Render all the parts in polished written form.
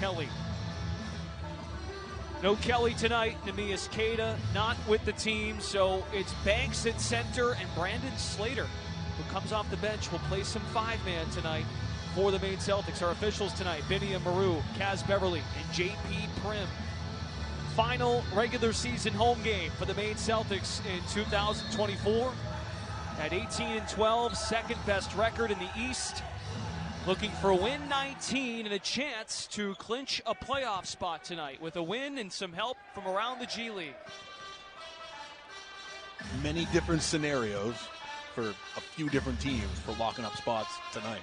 Kelly. No Kelly tonight. Neemias Queta not with the team, so it's Banks at center, and Brandon Slater, who comes off the bench, will play some five-man tonight for the Maine Celtics. Our officials tonight: Vinny Maru, Kaz Beverly, and J.P. Prim. Final regular season home game for the Maine Celtics in 2024. At 18-12, second best record in the East. Looking for win 19 and a chance to clinch a playoff spot tonight with a win and some help from around the G League. Many different scenarios for a few different teams for locking up spots tonight.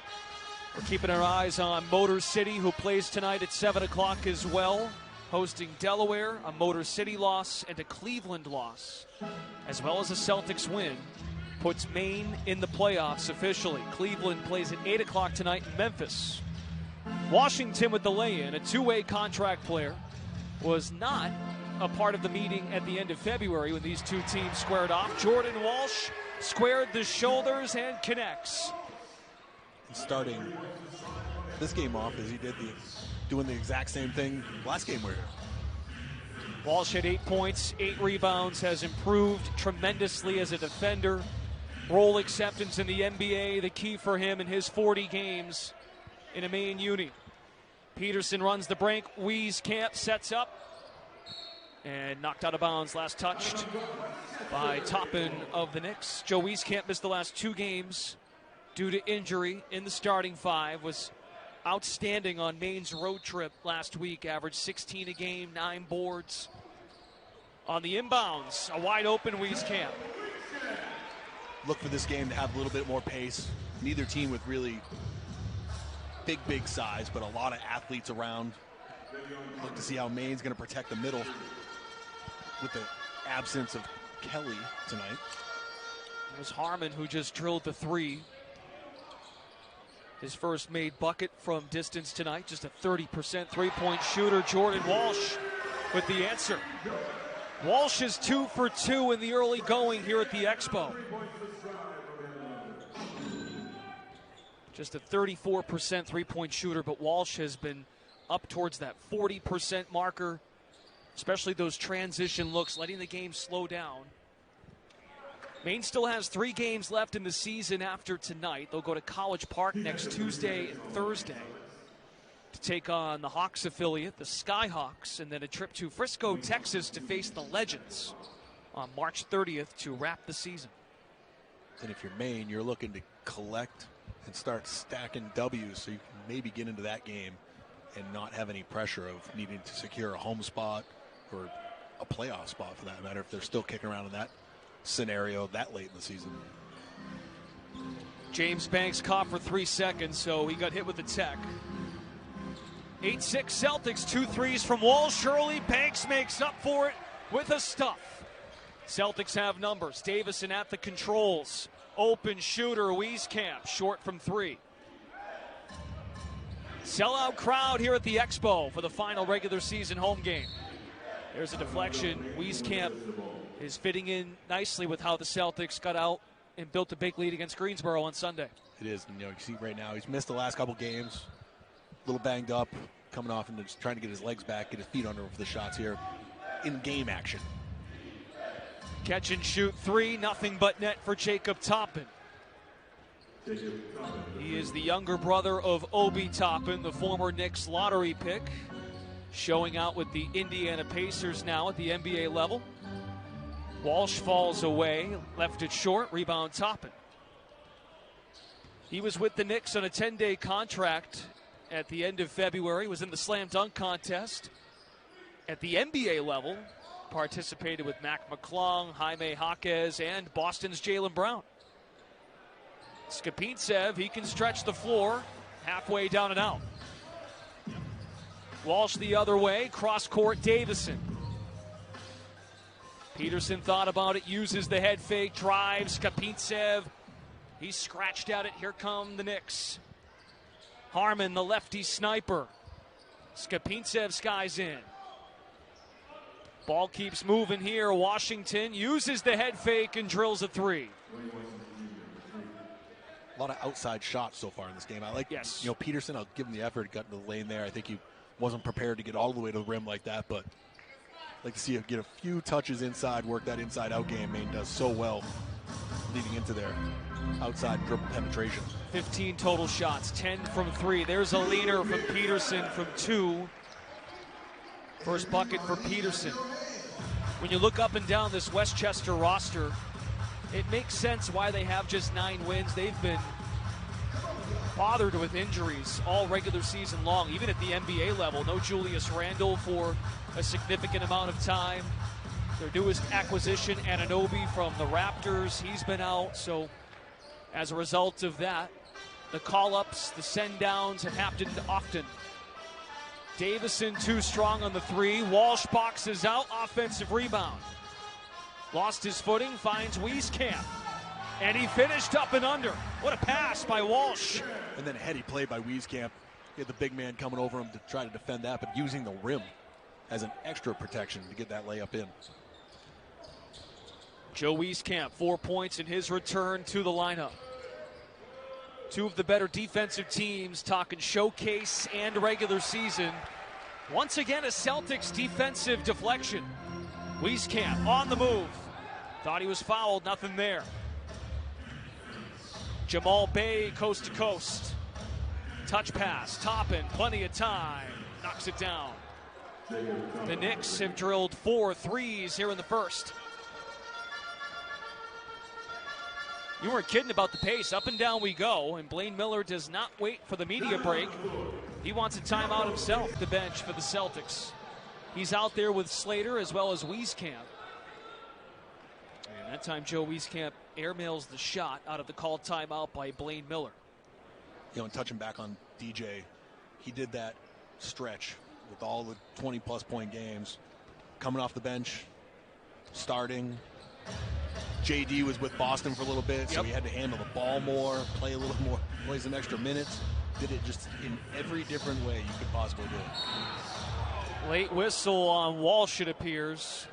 We're keeping our eyes on Motor City, who plays tonight at 7 o'clock as well, hosting Delaware, a Motor City loss and a Cleveland loss, as well as a Celtics win. Puts Maine in the playoffs officially. Cleveland plays at 8 o'clock tonight in Memphis. Washington with the lay-in, a two-way contract player, was not a part of the meeting at the end of February when these two teams squared off. Jordan Walsh squared the shoulders and connects. Starting this game off as he did doing the exact same thing last game we were here. Walsh had 8 points, 8 rebounds, has improved tremendously as a defender. Role acceptance in the NBA, the key for him in his 40 games in a Maine uni. Peterson runs the break. Wieskamp sets up and knocked out of bounds. Last touched by Toppin of the Knicks. Joe Wieskamp missed the last 2 games due to injury in the starting 5. Was outstanding on Maine's road trip last week. Averaged 16 a game, 9 boards. On the inbounds, a wide open Wieskamp. Look for this game to have a little bit more pace. Neither team with really big size, but a lot of athletes around. Look to see how Maine's going to protect the middle with the absence of Kelly tonight. It was Harmon who just drilled the 3. His first made bucket from distance tonight. Just a 30% three-point shooter. Jordan Walsh with the answer. Walsh is 2 for 2 in the early going here at the Expo. Just a 34% three-point shooter, but Walsh has been up towards that 40% marker, especially those transition looks, letting the game slow down. Maine still has 3 games left in the season after tonight. They'll go to College Park next Tuesday and Thursday to take on the Hawks affiliate, the Skyhawks, and then a trip to Frisco, Texas to face the Legends on March 30th to wrap the season. And if you're Maine, you're looking to collect and start stacking W's so you can maybe get into that game and not have any pressure of needing to secure a home spot or a playoff spot for that matter if they're still kicking around in that scenario that late in the season. James Banks caught for 3 seconds, so he got hit with the tech. 8-6 Celtics, 2 threes from Walsh. Shirley Banks makes up for it with a stuff. Celtics have numbers. Davison at the controls. Open shooter, Wieskamp, short from 3. Sellout crowd here at the Expo for the final regular season home game. There's a deflection. Wieskamp is fitting in nicely with how the Celtics got out and built a big lead against Greensboro on Sunday. It is. You know, you see right now he's missed the last couple games. A little banged up, coming off and just trying to get his legs back, get his feet under him for the shots here in game action. Catch and shoot 3, nothing but net for Jacob Toppin. He is the younger brother of Obi Toppin, the former Knicks lottery pick, showing out with the Indiana Pacers now at the NBA level. Walsh falls away, left it short, rebound Toppin. He was with the Knicks on a 10-day contract at the end of February, was in the slam dunk contest. At the NBA level, participated with Mac McClung, Jaime Jaquez, and Boston's Jaylen Brown. Skapintsev, he can stretch the floor halfway down and out. Walsh the other way, cross-court Davison. Peterson thought about it, uses the head fake, drives, Skapintsev. He's scratched at it, here come the Knicks. Harmon, the lefty sniper. Skapintsev skies in. Ball keeps moving here. Washington uses the head fake and drills a 3. A lot of outside shots so far in this game. I like, yes. Peterson, I'll give him the effort, got into the lane there. I think he wasn't prepared to get all the way to the rim like that, but I'd like to see him get a few touches inside, work that inside-out game Maine does so well leading into their outside dribble penetration. 15 total shots, 10 from 3. There's a leaner from Peterson from 2. First bucket for Peterson. When you look up and down this Westchester roster, it makes sense why they have just 9 wins. They've been bothered with injuries all regular season long, even at the NBA level. No Julius Randle for a significant amount of time. Their newest acquisition, Anunoby from the Raptors, he's been out. So as a result of that, the call-ups, the send-downs have happened often. Davison too strong on the 3. Walsh boxes out, offensive rebound. Lost his footing, finds Wieskamp. And he finished up and under. What a pass by Walsh. And then a heady play by Wieskamp. He had the big man coming over him to try to defend that, but using the rim as an extra protection to get that layup in. Joe Wieskamp, 4 points in his return to the lineup. Two of the better defensive teams talking showcase and regular season. Once again, a Celtics defensive deflection. Wieskamp on the move. Thought he was fouled, nothing there. Jamal Bay, coast to coast. Touch pass, Toppin, plenty of time. Knocks it down. The Knicks have drilled 4 threes here in the first. You weren't kidding about the pace. Up and down we go, and Blaine Miller does not wait for the media break. He wants a timeout himself, the bench for the Celtics. He's out there with Slater as well as Wieskamp. And that time Joe Wieskamp airmails the shot out of the called timeout by Blaine Miller. You know, and touching back on DJ, he did that stretch with all the 20-plus point games, coming off the bench, starting. JD was with Boston for a little bit, so he had to handle the ball more, play a little more, play some extra minutes. Did it just in every different way you could possibly do it. Late whistle on Walsh, it appears.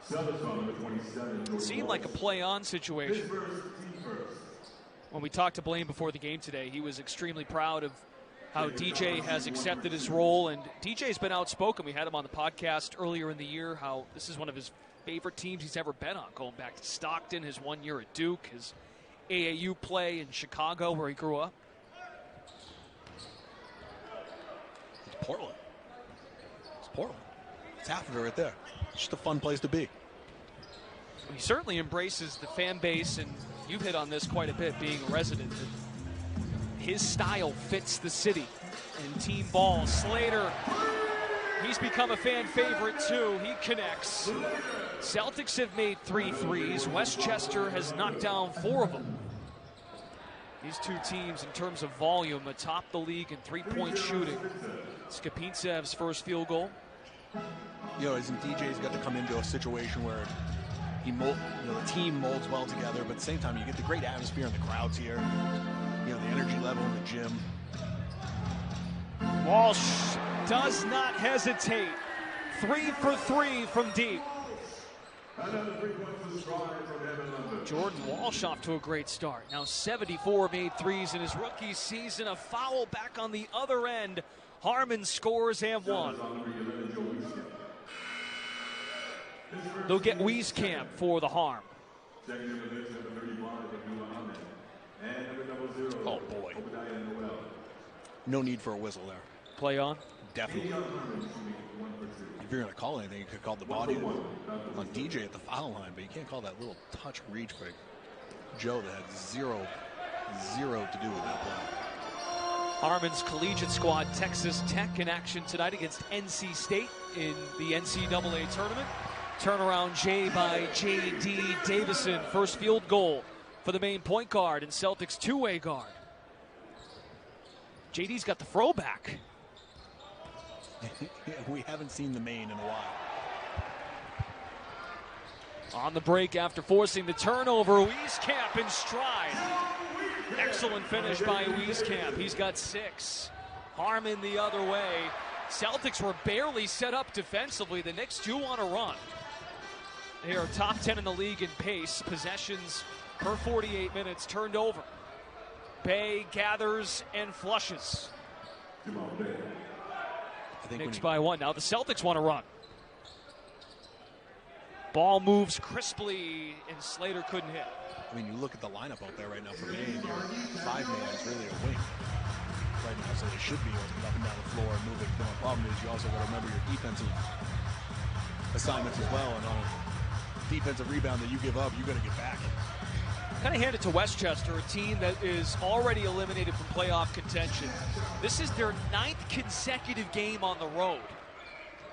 It seemed like a play-on situation. When we talked to Blaine before the game today, he was extremely proud of how DJ has accepted his role, and DJ's been outspoken. We had him on the podcast earlier in the year, how this is one of his favorite teams he's ever been on, going back to Stockton, his 1 year at Duke, his AAU play in Chicago where he grew up. It's Portland. It's Portland. It's half of it right there. It's just a fun place to be. He certainly embraces the fan base, and you've hit on this quite a bit being a resident. His style fits the city and team ball. Slater, he's become a fan favorite too. He connects. Celtics have made 3 threes. Westchester has knocked down 4 of them. These two teams, in terms of volume, atop the league in three-point shooting. Skapintsev's first field goal. You know, isn't DJ's got to come into a situation where the team molds well together, but at the same time, you get the great atmosphere and the crowds here. You know, the energy level in the gym. Walsh does not hesitate. 3 for 3 from deep. Jordan Walsh off to a great start. Now 74 made threes in his rookie season. A foul back on the other end. Harmon scores and 1. They'll get Wieskamp for the harm. Oh, boy. No need for a whistle there. Play on? Definitely. If you're going to call anything, you could call the body on DJ at the foul line, but you can't call that little touch reach by Joe that had zero to do with that play. Harmon's collegiate squad, Texas Tech, in action tonight against NC State in the NCAA tournament. Turnaround J by J.D. Davison. First field goal for the Maine point guard and Celtics two-way guard. JD's got the throwback. We haven't seen the Maine in a while. On the break after forcing the turnover, Wieskamp in stride. Excellent finish by Wieskamp. He's got 6. Harmon the other way. Celtics were barely set up defensively. The Knicks do want to run. They are top 10 in the league in pace. Possessions per 48 minutes turned over. Bay gathers and flushes. I think Knicks by one. Now the Celtics want to run. Ball moves crisply, and Slater couldn't hit. I mean, you look at the lineup out there right now for Maine. Your 5-man is really a wing right now, so they should be open up and down the floor and moving. The problem is you also got to remember your defensive assignments as well, and on a defensive rebound that you give up, you got to get back. Kind of hand it to Westchester, a team that is already eliminated from playoff contention. This is their 9th consecutive game on the road.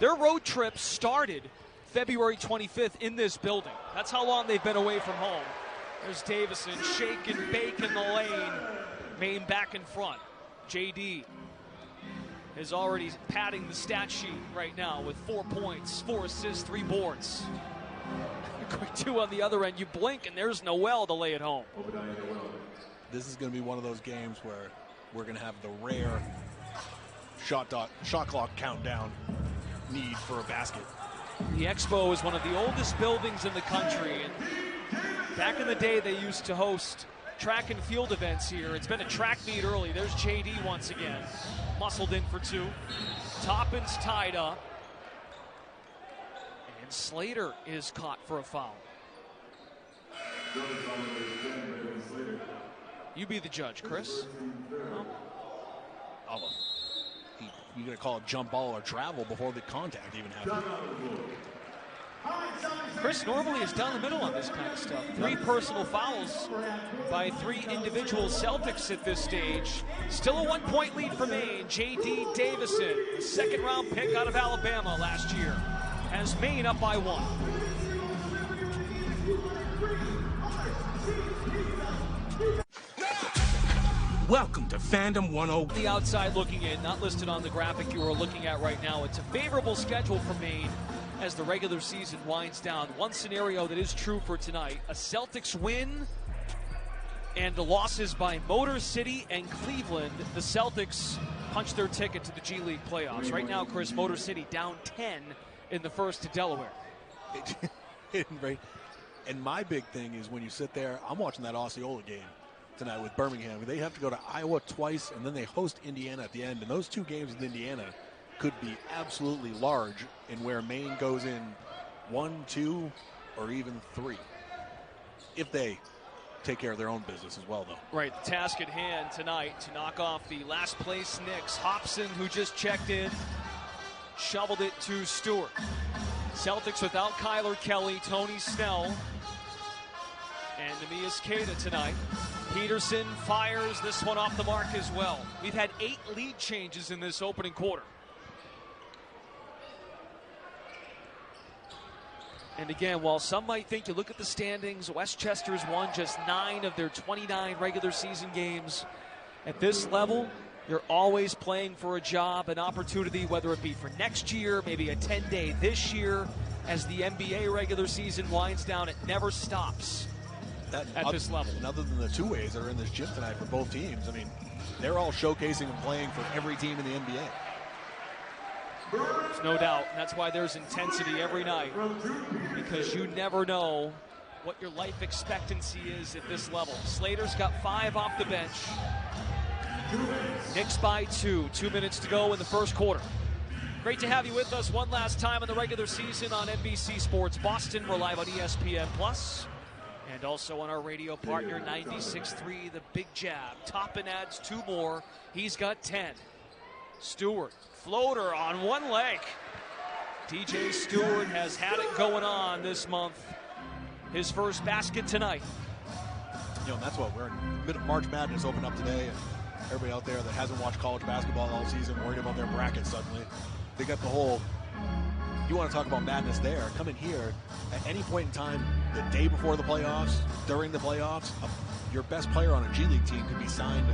Their road trip started February 25th in this building. That's how long they've been away from home. There's Davison, shake and bake in the lane. Maine back in front. JD is already padding the stat sheet right now with 4 points, 4 assists, 3 boards. Quick 2 on the other end. You blink and there's Noel to lay it home. This is going to be one of those games where we're going to have the rare shot clock countdown need for a basket. The Expo is one of the oldest buildings in the country, and back in the day they used to host track and field events here. It's been a track meet early. There's JD once again, muscled in for 2. Toppin's tied up, and Slater is caught for a foul. You be the judge, Chris. You're going to call it jump ball or travel before the contact even happens. Chris normally is down the middle on this kind of stuff. 3 personal fouls by 3 individual Celtics at this stage. Still a 1-point lead for Maine. J.D. Davison, the 2nd-round pick out of Alabama last year, has Maine up by 1. Welcome to Fandom 101. The outside looking in, not listed on the graphic you are looking at right now. It's a favorable schedule for Maine as the regular season winds down. One scenario that is true for tonight, a Celtics win and the losses by Motor City and Cleveland. The Celtics punch their ticket to the G League playoffs. Right now, Chris, Motor City down 10 in the first to Delaware. Right. And my big thing is when you sit there, I'm watching that Osceola game tonight with Birmingham. They have to go to Iowa twice, and then they host Indiana at the end. And those 2 games with Indiana could be absolutely large in where Maine goes in 1, 2, or even 3. If they take care of their own business as well, though. Right, the task at hand tonight to knock off the last place Knicks. Hobson, who just checked in, shoveled it to Stewart. Celtics without Kyler Kelly, Tony Snell, and Neemias Queta tonight. Peterson fires this one off the mark as well. We've had 8 lead changes in this opening quarter. And again, while some might think, you look at the standings, Westchester's won just 9 of their 29 regular season games. At this level, you're always playing for a job, an opportunity, whether it be for next year, maybe a 10-day this year. As the NBA regular season winds down, it never stops at this level. And other than the 2 ways that are in this gym tonight for both teams, I mean, they're all showcasing and playing for every team in the NBA. There's no doubt. And that's why there's intensity every night, because you never know what your life expectancy is at this level. Slater's got 5 off the bench. Knicks by 2. 2 minutes to go in the first quarter. Great to have you with us one last time in the regular season on NBC Sports Boston. We're live on ESPN Plus. And also on our radio partner, 96.3, The Big Jab. Toppin adds 2 more. He's got 10. Stewart, floater on one leg. DJ Stewart has had it going on this month. His first basket tonight. You know, and that's what we're in. March Madness opened up today, and everybody out there that hasn't watched college basketball all season worried about their bracket suddenly. They got the whole, you want to talk about madness there, come in here at any point in time, the day before the playoffs, during the playoffs, your best player on a G League team could be signed.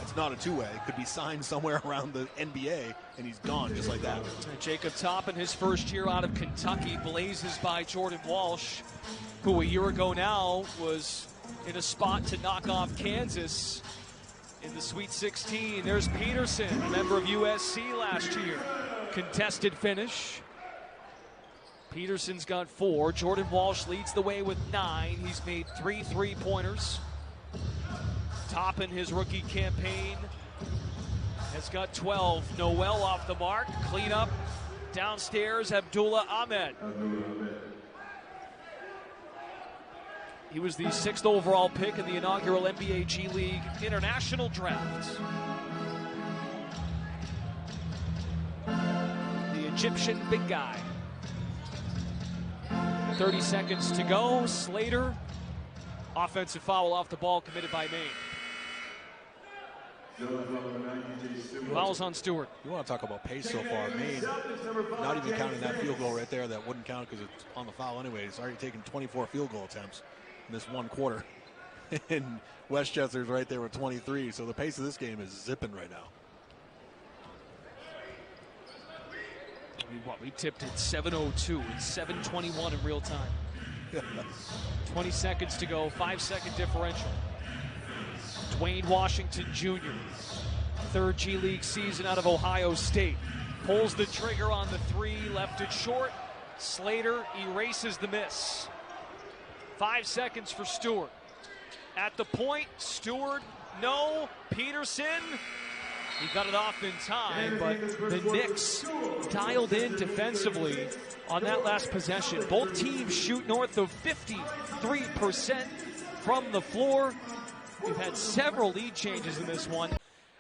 It's not a 2-way. Could be signed somewhere around the NBA, and he's gone just like that. Jacob Toppin, his first year out of Kentucky, blazes by Jordan Walsh, who a year ago now was in a spot to knock off Kansas in the Sweet 16. There's Peterson, a member of USC last year. Contested finish. Peterson's got 4. Jordan Walsh leads the way with 9. He's made 3 3-pointers. Toppin, his rookie campaign, has got 12. Noel off the mark. Clean up. Downstairs, Abdullah Ahmed. He was the 6th overall pick in the inaugural NBA G League International Draft. The Egyptian big guy. 30 seconds to go. Slater. Offensive foul off the ball committed by Maine. Fouls on Stewart. You want to talk about pace so far. Maine, not even counting that field goal right there, that wouldn't count because it's on the foul anyway. It's already taken 24 field goal attempts in this one quarter. And Westchester's right there with 23. So the pace of this game is zipping right now. We tipped at 7:02. It's 7:21 in real time. 20 seconds to go. 5-second differential. Dwayne Washington Jr., 3rd G League season out of Ohio State. Pulls the trigger on the 3, left it short. Slater erases the miss. 5 seconds for Stewart. At the point, Stewart, no. Peterson, he got it off in time, but the Knicks dialed in defensively on that last possession. Both teams shoot north of 53% from the floor. We've had several lead changes in this one.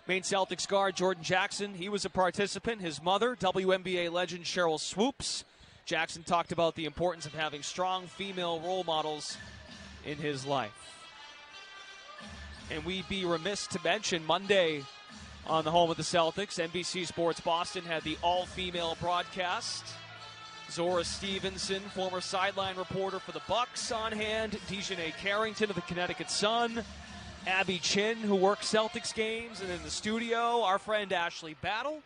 Maine Celtics guard Jordan Jackson, he was a participant. His mother, WNBA legend Cheryl Swoops. Jackson talked about the importance of having strong female role models in his life. And we'd be remiss to mention Monday on the home of the Celtics, NBC Sports Boston had the all-female broadcast. Zora Stevenson, former sideline reporter for the Bucks, on hand. Dejanay Carrington of the Connecticut Sun. Abby Chin, who works Celtics games. And in the studio, our friend Ashley Battle.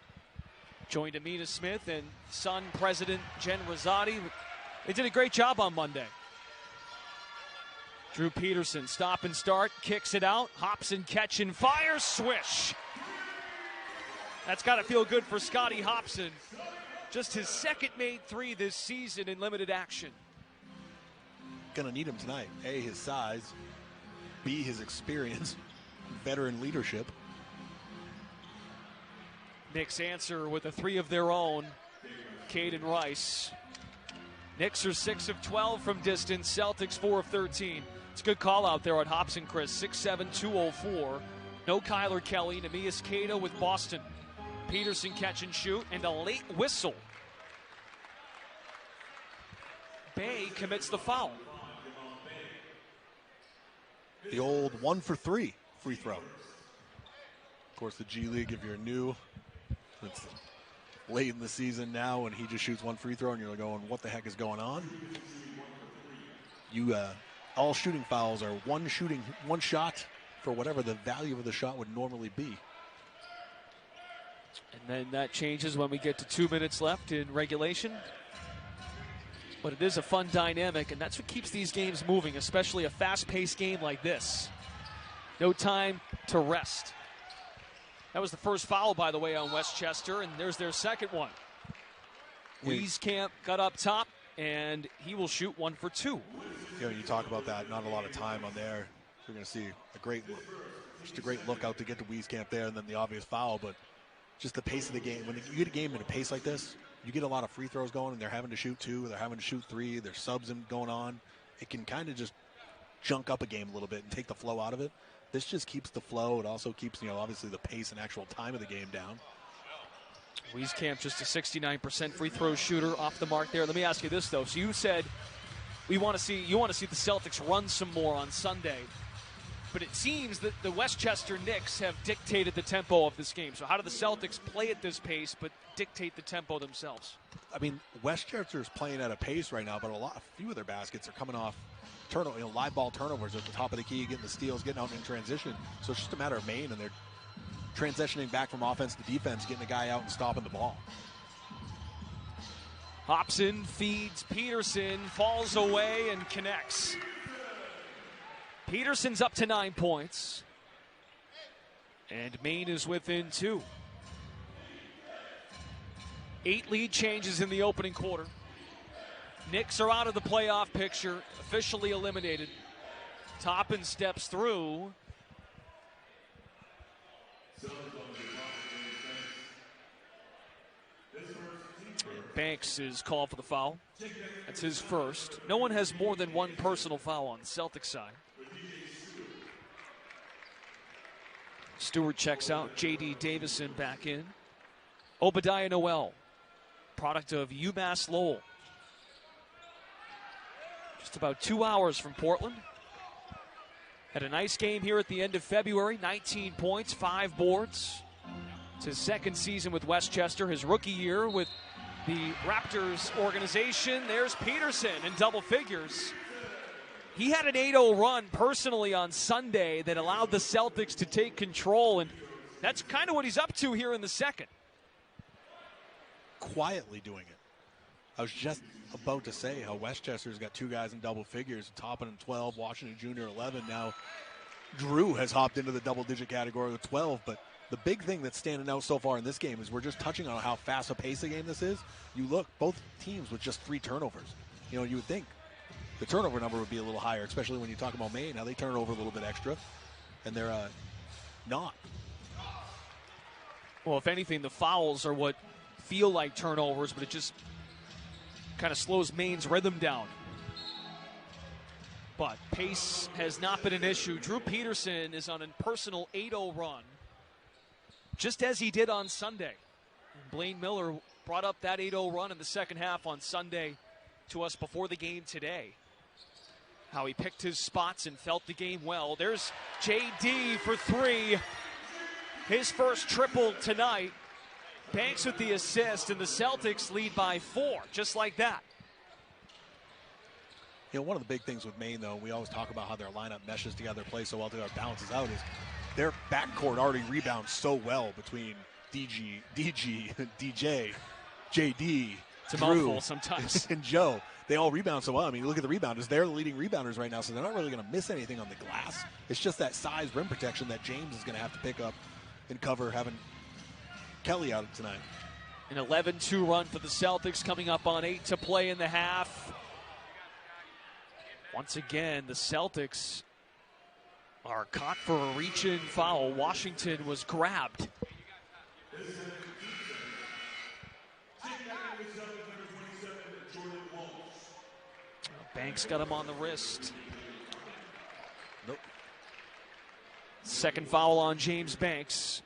Joined Amina Smith and Sun president Jen Rosati. They did a great job on Monday. Drew Peterson, stop and start, kicks it out. Hops and catch and fires, swish. That's got to feel good for Scotty Hopson. Just his 2nd made 3 this season in limited action. Gonna need him tonight. A, his size. B, his experience. Veteran leadership. Knicks answer with a 3 of their own. Caden Rice. Knicks are 6 of 12 from distance. Celtics 4 of 13. It's a good call out there on Hopson, Chris. 6'7", 204. No Kyler Kelly. Neemias Queta with Boston. Peterson catch and shoot, and a late whistle. Bay commits the foul. The old 1 for 3 free throw. Of course, the G League, if you're new, it's late in the season now, and he just shoots 1 free throw, and you're going, what the heck is going on? All shooting fouls are one shot for whatever the value of the shot would normally be. And then that changes when we get to 2 minutes left in regulation. But it is a fun dynamic, and that's what keeps these games moving, especially a fast-paced game like this. No time to rest. That was the first foul, by the way, on Westchester, and there's their second one. Wieskamp got up top, and he will shoot 1 for 2. You know, you talk about that, not a lot of time on there. You're going to see a great look out to get to Wieskamp there, and then the obvious foul, but just the pace of the game. When you get a game at a pace like this, you get a lot of free throws going, and they're having to shoot 2, they're having to shoot 3, there's subs going on. It can kind of just junk up a game a little bit and take the flow out of it. This just keeps the flow. It also keeps, obviously the pace and actual time of the game down. Wieskamp just a 69% free throw shooter off the mark there. Let me ask you this, though. So you said you want to see the Celtics run some more on Sunday. But it seems that the Westchester Knicks have dictated the tempo of this game. So how do the Celtics play at this pace but dictate the tempo themselves? I mean, Westchester is playing at a pace right now, but a few of their baskets are coming off live ball turnovers at the top of the key, getting the steals, getting out in transition. So it's just a matter of Maine, and they're transitioning back from offense to defense, getting a guy out and stopping the ball. Hopson feeds Peterson, falls away and connects. Peterson's up to 9 points. And Maine is within 2. 8 lead changes in the opening quarter. Knicks are out of the playoff picture, officially eliminated. Toppin steps through. Banks is called for the foul. That's his first. No one has more than one personal foul on the Celtics side. Stewart checks out. J.D. Davison back in. Obadiah Noel, product of UMass Lowell. Just about 2 hours from Portland. Had a nice game here at the end of February. 19 points, 5 boards. It's his second season with Westchester. His rookie year with the Raptors organization. There's Peterson in double figures. He had an 8-0 run personally on Sunday that allowed the Celtics to take control, and that's kind of what he's up to here in the second. Quietly doing it. I was just about to say how Westchester's got 2 guys in double figures, Toppin in 12, Washington Jr. 11. Now Drew has hopped into the double-digit category with 12, but the big thing that's standing out so far in this game is we're just touching on how fast a pace a game this is. You look, both teams with just 3 turnovers. You know, you would think the turnover number would be a little higher, especially when you talk about Maine, how they turn over a little bit extra, and they're not. Well, if anything, the fouls are what feel like turnovers, but it just kind of slows Maine's rhythm down. But pace has not been an issue. Drew Peterson is on a personal 8-0 run, just as he did on Sunday. Blaine Miller brought up that 8-0 run in the second half on Sunday to us before the game today. How he picked his spots and felt the game well. There's J.D. for 3. His first triple tonight. Banks with the assist, and the Celtics lead by 4, just like that. You know, one of the big things with Maine, though, we always talk about how their lineup meshes together, plays so well together, balances out, is their backcourt already rebounds so well between DJ, JD, it's a Drew, mouthful sometimes, and Joe. They all rebound so well. I mean, you look at the rebounders. They're the leading rebounders right now, so they're not really going to miss anything on the glass. It's just that size rim protection that James is going to have to pick up and cover, having Kelly out tonight. An 11-2 run for the Celtics, coming up on 8 to play in the half. Once again, the Celtics are caught for a reach-in foul. Washington was grabbed. Banks got him on the wrist. Nope. Second foul on James Banks.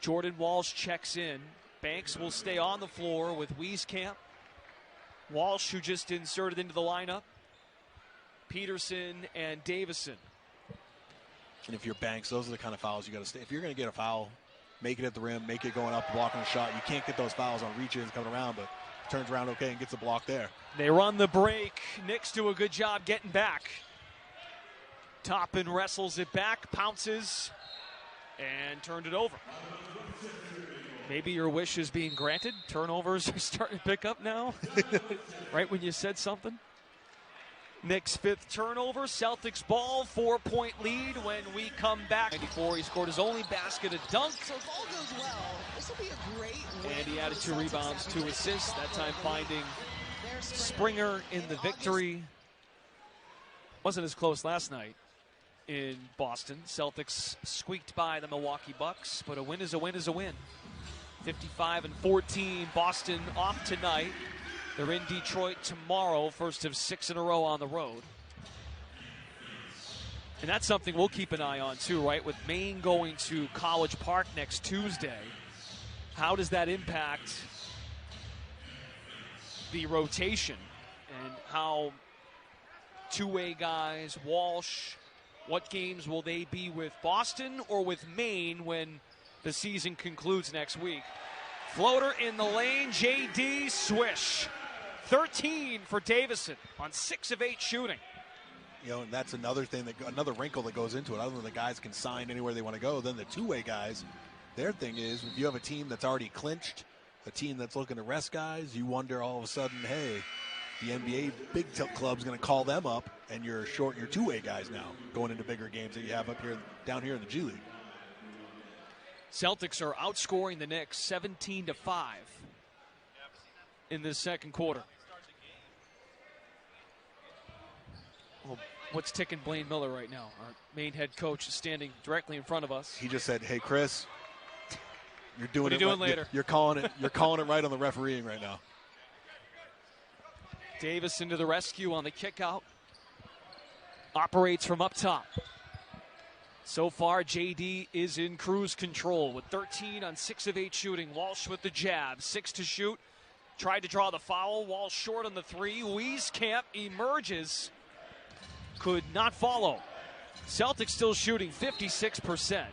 Jordan Walsh checks in. Banks will stay on the floor with Wieskamp. Walsh, who just inserted into the lineup. Peterson and Davison. And if you're Banks, those are the kind of fouls you got to stay. If you're going to get a foul, make it at the rim, make it going up, blocking a shot. You can't get those fouls on reaches coming around, but turns around okay and gets a block there. They run the break. Knicks do a good job getting back. Toppin wrestles it back, pounces, and turned it over. Maybe your wish is being granted. Turnovers are starting to pick up now. Right when you said something. Knicks' 5th turnover. Celtics ball, 4-point lead when we come back. 94, he scored his only basket, a dunk. So if all goes well, this will be a great win. And he added 2 rebounds, 2 assists. That time finding Springer in the victory. Wasn't as close last night in Boston. Celtics squeaked by the Milwaukee Bucks, but a win is a win is a win. 55-14, Boston off tonight. They're in Detroit tomorrow, first of 6 in a row on the road. And that's something we'll keep an eye on too, right? With Maine going to College Park next Tuesday, how does that impact the rotation and how two-way guys, Walsh, what games will they be with Boston or with Maine when the season concludes next week? Floater in the lane, J.D. swish. 13 for Davison on 6 of 8 shooting. You know, and that's another thing, another wrinkle that goes into it. Other than the guys can sign anywhere they want to go, then the two-way guys, their thing is, if you have a team that's already clinched, a team that's looking to rest guys, you wonder all of a sudden, hey, the NBA big club's going to call them up, and you're short your two-way guys now going into bigger games that you have up here, down here in the G League. Celtics are outscoring the Knicks 17-5 in this second quarter. Well, what's ticking Blaine Miller right now. Our main head coach is standing directly in front of us. He just said, "Hey, Chris, you're doing what are you doing later? You're calling it. You're calling it right on the refereeing right now." Davis into the rescue on the kick out. Operates from up top. So far, JD is in cruise control with 13 on 6 of 8 shooting. Walsh with the jab, 6 to shoot. Tried to draw the foul. Walsh short on the 3. Wieskamp emerges. Could not follow. Celtics still shooting 56%.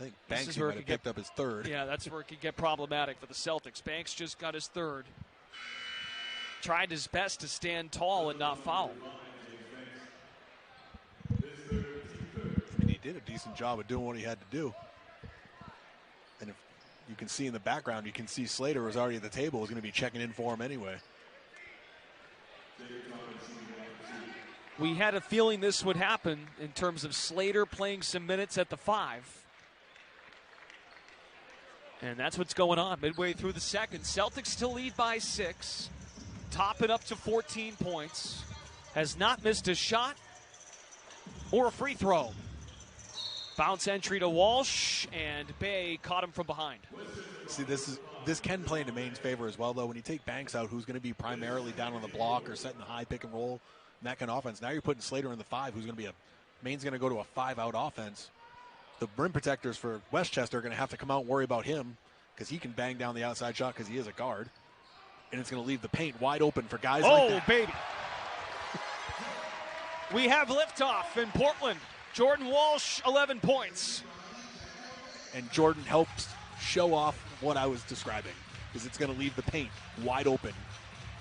I think Banks might have picked up his third. Yeah, that's where it could get problematic for the Celtics. Banks just got his third. Tried his best to stand tall and not foul. And he did a decent job of doing what he had to do. And if you can see in the background, you can see Slater was already at the table, was going to be checking in for him anyway. We had a feeling this would happen in terms of Slater playing some minutes at the 5. And that's what's going on midway through the second. Celtics still lead by 6. Topping up to 14 points. Has not missed a shot or a free throw. Bounce entry to Walsh, and Bay caught him from behind. See, this can play into Maine's favor as well, though. When you take Banks out, who's going to be primarily down on the block or setting the high pick and roll, and that kind of offense. Now you're putting Slater in the 5, who's going to be Maine's going to go to a 5-out offense. The rim protectors for Westchester are going to have to come out and worry about him because he can bang down the outside shot because he is a guard. And it's going to leave the paint wide open for guys like that. Oh, baby. We have liftoff in Portland. Jordan Walsh, 11 points. And Jordan helps show off what I was describing, because it's going to leave the paint wide open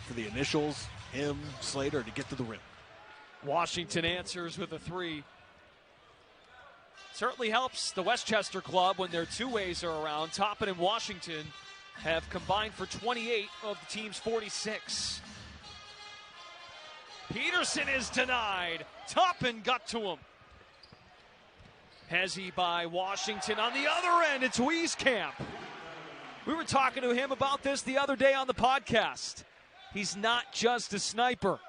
for the initials, him, Slater, to get to the rim. Washington answers with a 3. Certainly helps the Westchester club when their two ways are around. Toppin and Washington have combined for 28 of the team's 46. Peterson is denied. Toppin got to him. Hezzy by Washington. On the other end, it's Wieskamp. We were talking to him about this the other day on the podcast. He's not just a sniper.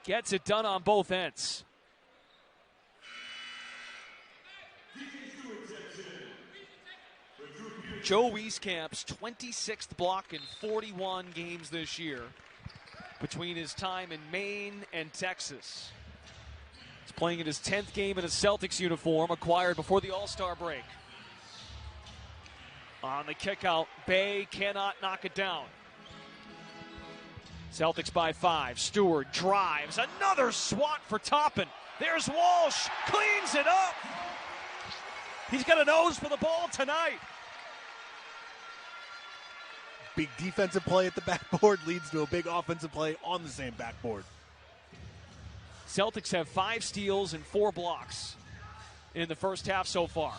Gets it done on both ends. Joe Wieskamp's 26th block in 41 games this year between his time in Maine and Texas. He's playing in his 10th game in a Celtics uniform, acquired before the All-Star break. On the kick-out, Bay cannot knock it down. Celtics by 5. Stewart drives. Another swat for Toppin. There's Walsh. Cleans it up. He's got a nose for the ball tonight. Big defensive play at the backboard leads to a big offensive play on the same backboard. Celtics have 5 steals and 4 blocks in the first half so far.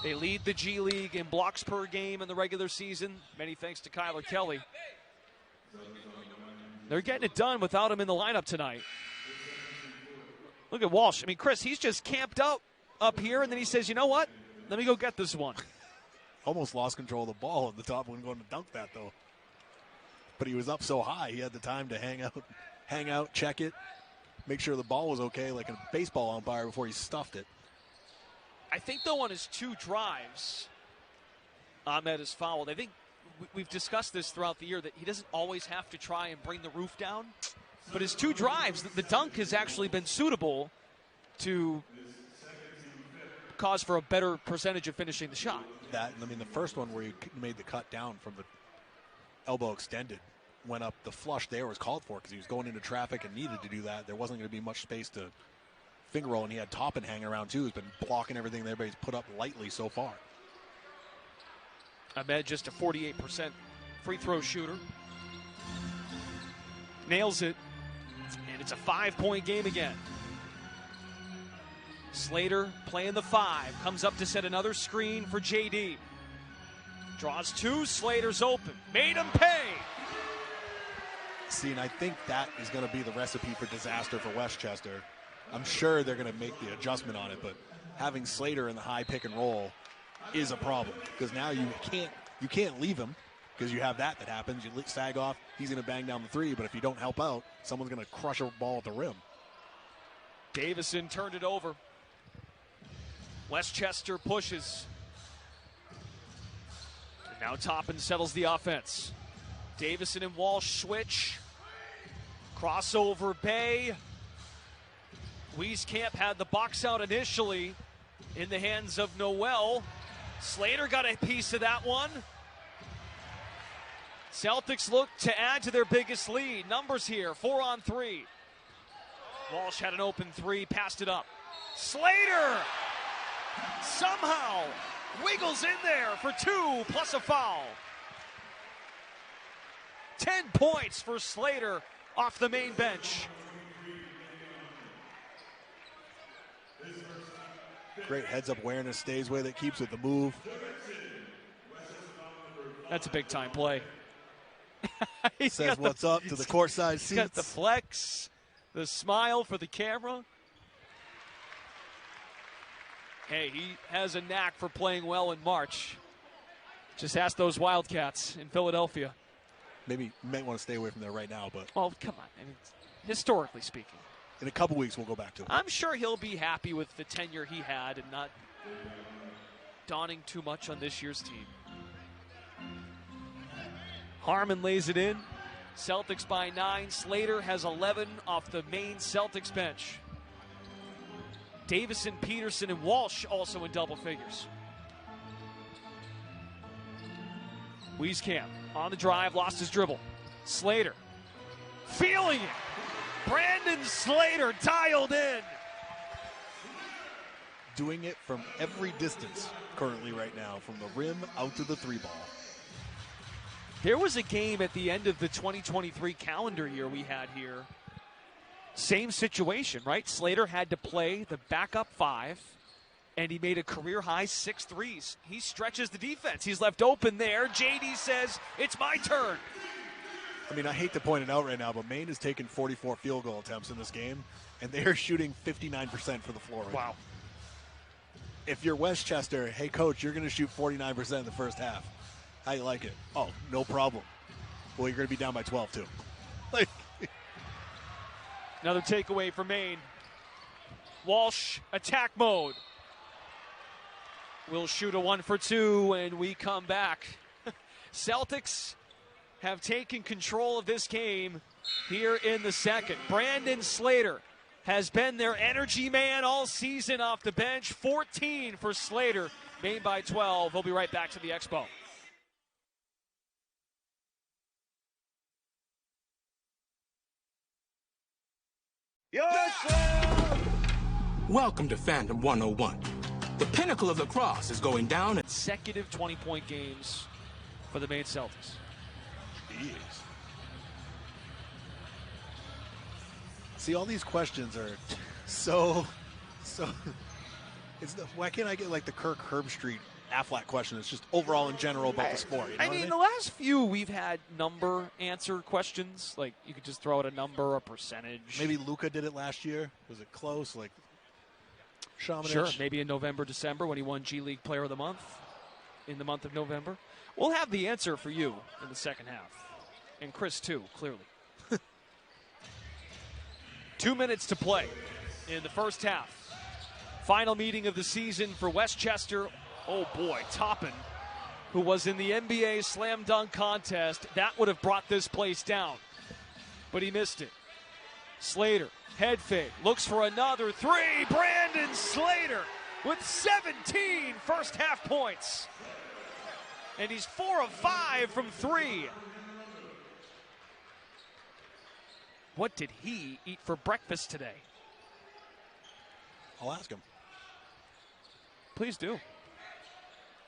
They lead the G League in blocks per game in the regular season, many thanks to Kyler Kelly. They're getting it done without him in the lineup tonight. Look at Walsh. I mean, Chris, he's just camped out up here, and then he says, you know what? Let me go get this one. Almost lost control of the ball at the top when going to dunk that, though. But he was up so high, he had the time to hang out, check it, make sure the ball was okay, like a baseball umpire, before he stuffed it. I think, though, on his 2 drives, Ahmed is fouled. I think we've discussed this throughout the year, that he doesn't always have to try and bring the roof down. But his 2 drives, the dunk has actually been suitable to cause for a better percentage of finishing the shot. That, I mean, the first one where he made the cut down from the elbow extended, went up, the flush there was called for because he was going into traffic and needed to do that. There wasn't going to be much space to finger roll, and he had Toppin hanging around too, who's been blocking everything that everybody's put up lightly so far. Ahmed just a 48% free throw shooter. Nails it, and it's a 5-point game again. Slater playing the 5, comes up to set another screen for JD. Draws 2, Slater's open. Made him pay. See, and I think that is going to be the recipe for disaster for Westchester. I'm sure they're going to make the adjustment on it, but having Slater in the high pick and roll is a problem because now you can't leave him because you have that happens. You sag off, he's going to bang down the three, but if you don't help out, someone's going to crush a ball at the rim. Davison turned it over. Westchester pushes. And now Toppin settles the offense. Davison and Walsh switch. Crossover Bay. Wieskamp had the box out initially in the hands of Noel. Slater got a piece of that one. Celtics look to add to their biggest lead. Numbers here, 4-on-3. Walsh had an open three, passed it up. Slater somehow wiggles in there for 2 plus a foul. 10 points for Slater off the main bench. Great heads-up awareness, stays with it, keeps with the move. That's a big-time play. Says what's up to the courtside seats. He's got the flex, the smile for the camera. Hey, he has a knack for playing well in March. Just ask those Wildcats in Philadelphia. Maybe you might want to stay away from there right now, but... Well, come on. I mean, historically speaking. In a couple weeks, we'll go back to it. I'm sure he'll be happy with the tenure he had and not donning too much on this year's team. Harmon lays it in. Celtics by 9. Slater has 11 off the main Celtics bench. Davison, Peterson, and Walsh also in double figures. Wieskamp on the drive, lost his dribble. Slater feeling it. Brandon Slater dialed in. Doing it from every distance currently right now, from the rim out to the three ball. There was a game at the end of the 2023 calendar year we had here. Same situation, right? Slater had to play the backup 5, and he made a career-high 6 threes. He stretches the defense. He's left open there. JD says, it's my turn. I mean, I hate to point it out right now, but Maine has taken 44 field goal attempts in this game, and they are shooting 59% for the floor right now. Wow. If you're Westchester, hey, coach, you're going to shoot 49% in the first half. How you like it? Oh, no problem. Well, you're going to be down by 12, too. Like, another takeaway for Maine. Walsh, attack mode. We'll shoot a 1 for 2, and we come back. Celtics have taken control of this game here in the second. Brandon Slater has been their energy man all season off the bench. 14 for Slater, Maine by 12. We'll be right back to the Expo. Welcome to Fandom 101. The pinnacle of lacrosse is going down. Consecutive 20-point games for the Maine Celtics. Jeez. See, all these questions are so. Why can't I get like the Kirk Herbstreit Affleck question? It's just overall in general about the sport. You know I mean, the last few we've had number answer questions. Like you could just throw out a number, a percentage. Maybe Luka did it last year. Was it close? Like Shamanich? Sure, maybe in November, December when he won G League Player of the Month in the month of November. We'll have the answer for you in the second half. And Chris, too, clearly. 2 minutes to play in the first half. Final meeting of the season for Westchester. Oh, boy, Toppin, who was in the NBA slam dunk contest. That would have brought this place down. But he missed it. Slater, head fake, looks for another three. Brandon Slater with 17 first half points. And he's 4 of 5 from 3. What did he eat for breakfast today? I'll ask him. Please do.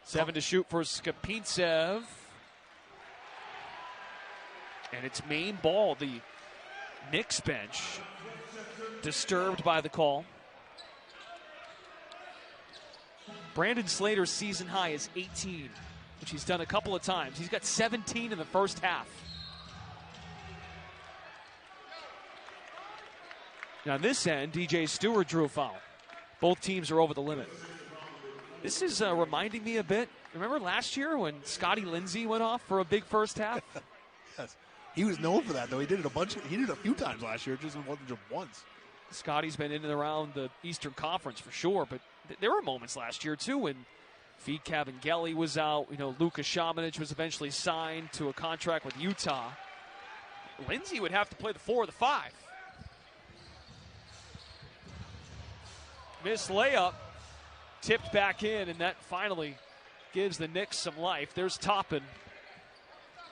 7 to shoot for Skapintsev. And it's Maine ball, the Knicks bench. Disturbed by the call. Brandon Slater's season high is 18, which he's done a couple of times. He's got 17 in the first half. Now on this end, DJ Stewart drew a foul. Both teams are over the limit. This is reminding me a bit. Remember last year when Scotty Lindsey went off for a big first half? Yes. He was known for that, though. He did it a few times last year, just wasn't just once. Scotty's been in and around the Eastern Conference for sure, but there were moments last year too when Feed Cavangeli was out. You know, Luka Šamanić was eventually signed to a contract with Utah. Lindsey would have to play the 4 or the 5. Missed layup, tipped back in, and that finally gives the Knicks some life. There's Toppin.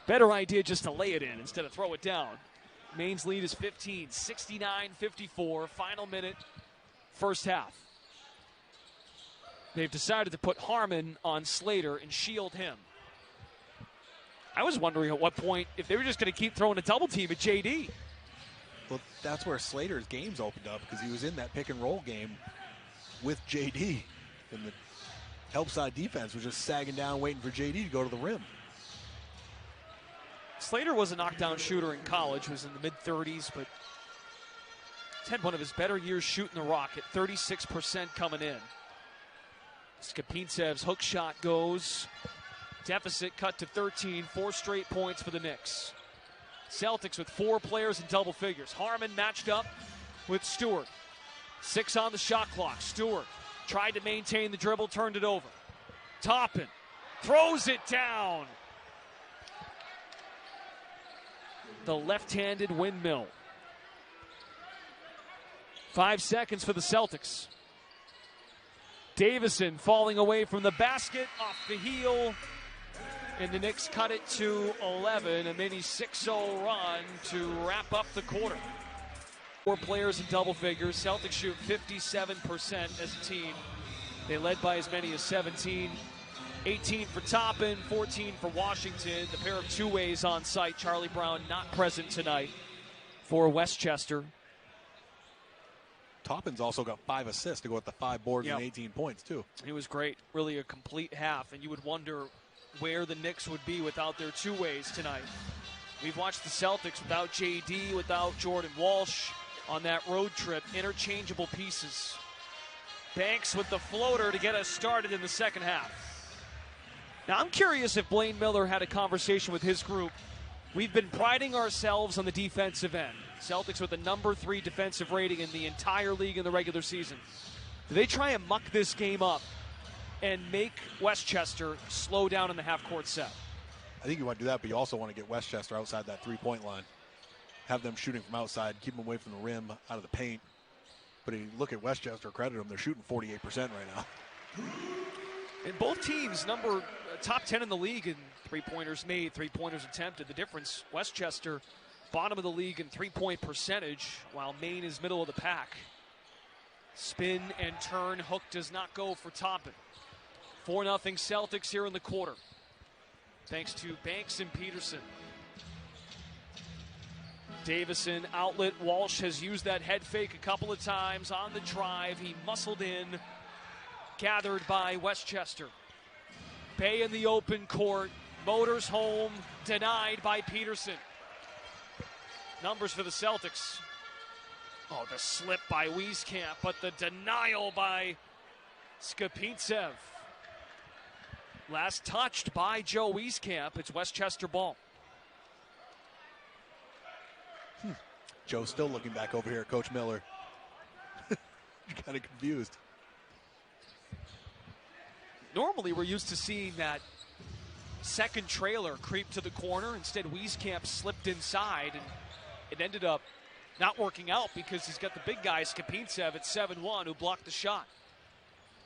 Better idea just to lay it in instead of throw it down. Maine's lead is 15, 69-54, final minute, first half. They've decided to put Harmon on Slater and shield him. I was wondering at what point if they were just going to keep throwing a double team at JD. Well, that's where Slater's games opened up because he was in that pick and roll game with JD. And the help side defense was just sagging down waiting for JD to go to the rim. Slater was a knockdown shooter in college, was in the mid-30s, but he's had one of his better years shooting the rock at 36% coming in. Skapintsev's hook shot goes. Deficit cut to 13, 4 straight points for the Knicks. Celtics with 4 players in double figures. Harmon matched up with Stewart. 6 on the shot clock. Stewart tried to maintain the dribble, turned it over. Toppin throws it down. The left-handed windmill. 5 seconds for the Celtics. Davison falling away from the basket, off the heel, and the Knicks cut it to 11, a mini 6-0 run to wrap up the quarter. 4 players in double figures. Celtics shoot 57% as a team. They led by as many as 17. 18 for Toppin, 14 for Washington. The pair of two-ways on site. Charlie Brown not present tonight for Westchester. Toppin's also got 5 assists to go with the 5 boards and 18 points, too. He was great. Really a complete half, and you would wonder where the Knicks would be without their two-ways tonight. We've watched the Celtics without JD, without Jordan Walsh on that road trip. Interchangeable pieces. Banks with the floater to get us started in the second half. Now, I'm curious if Blaine Miller had a conversation with his group. We've been priding ourselves on the defensive end. Celtics with the number 3 defensive rating in the entire league in the regular season. Do they try and muck this game up and make Westchester slow down in the half-court set? I think you want to do that, but you also want to get Westchester outside that three-point line. Have them shooting from outside, keep them away from the rim, out of the paint. But if you look at Westchester, credit them, they're shooting 48% right now. And both teams, top 10 in the league in three-pointers made, three-pointers attempted. The difference, Westchester, bottom of the league in three-point percentage, while Maine is middle of the pack. Spin and turn, hook does not go for Toppin. 4-0 Celtics here in the quarter, thanks to Banks and Peterson. Davison, outlet, Walsh has used that head fake a couple of times on the drive. He muscled in, gathered by Westchester. Bay in the open court, motors home, denied by Peterson. Numbers for the Celtics. Oh, the slip by Wieskamp, but the denial by Skapintsev. Last touched by Joe Wieskamp. It's Westchester ball. Joe's still looking back over here at Coach Miller. Kind of confused. Normally we're used to seeing that second trailer creep to the corner. Instead, Wieskamp slipped inside, and it ended up not working out because he's got the big guy, Skapintsev, at 7-1, who blocked the shot.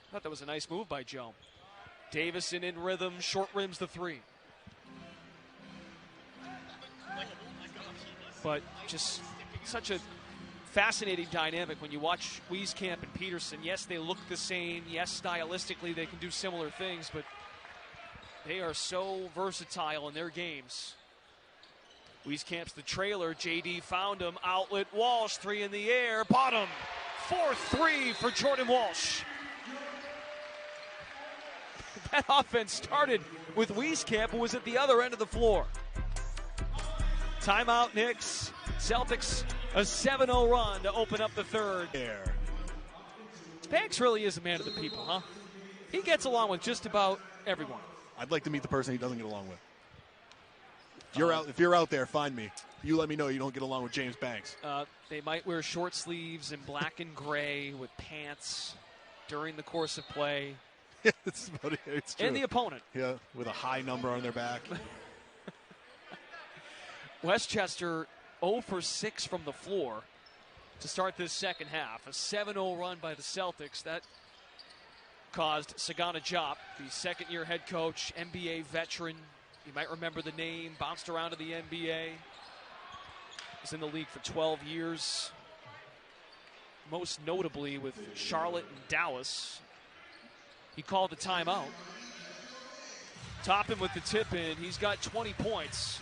I thought that was a nice move by Joe. Davison in rhythm, short rims the 3. But just such a fascinating dynamic when you watch Wieskamp and Peterson. Yes, they look the same. Yes, stylistically they can do similar things, but they are so versatile in their games. Wieskamp's the trailer. JD found him. Outlet, Walsh, 3 in the air. Bottom. 4-3 for Jordan Walsh. That offense started with Wieskamp, who was at the other end of the floor. Timeout, Knicks. Celtics, a 7-0 run to open up the third. Banks really is a man of the people, huh? He gets along with just about everyone. I'd like to meet the person he doesn't get along with. If you're out there, find me. You let me know you don't get along with James Banks. They might wear short sleeves and black and gray with pants during the course of play. Yeah, that's about it. It's true. And the opponent. Yeah, with a high number on their back. Westchester 0 for 6 from the floor to start this second half. A 7-0 run by the Celtics. That caused Sagana Diop, the second-year head coach, NBA veteran. You might remember the name, bounced around to the NBA. Was in the league for 12 years. Most notably with Charlotte and Dallas. He called the timeout. Toppin with the tip in. He's got 20 points.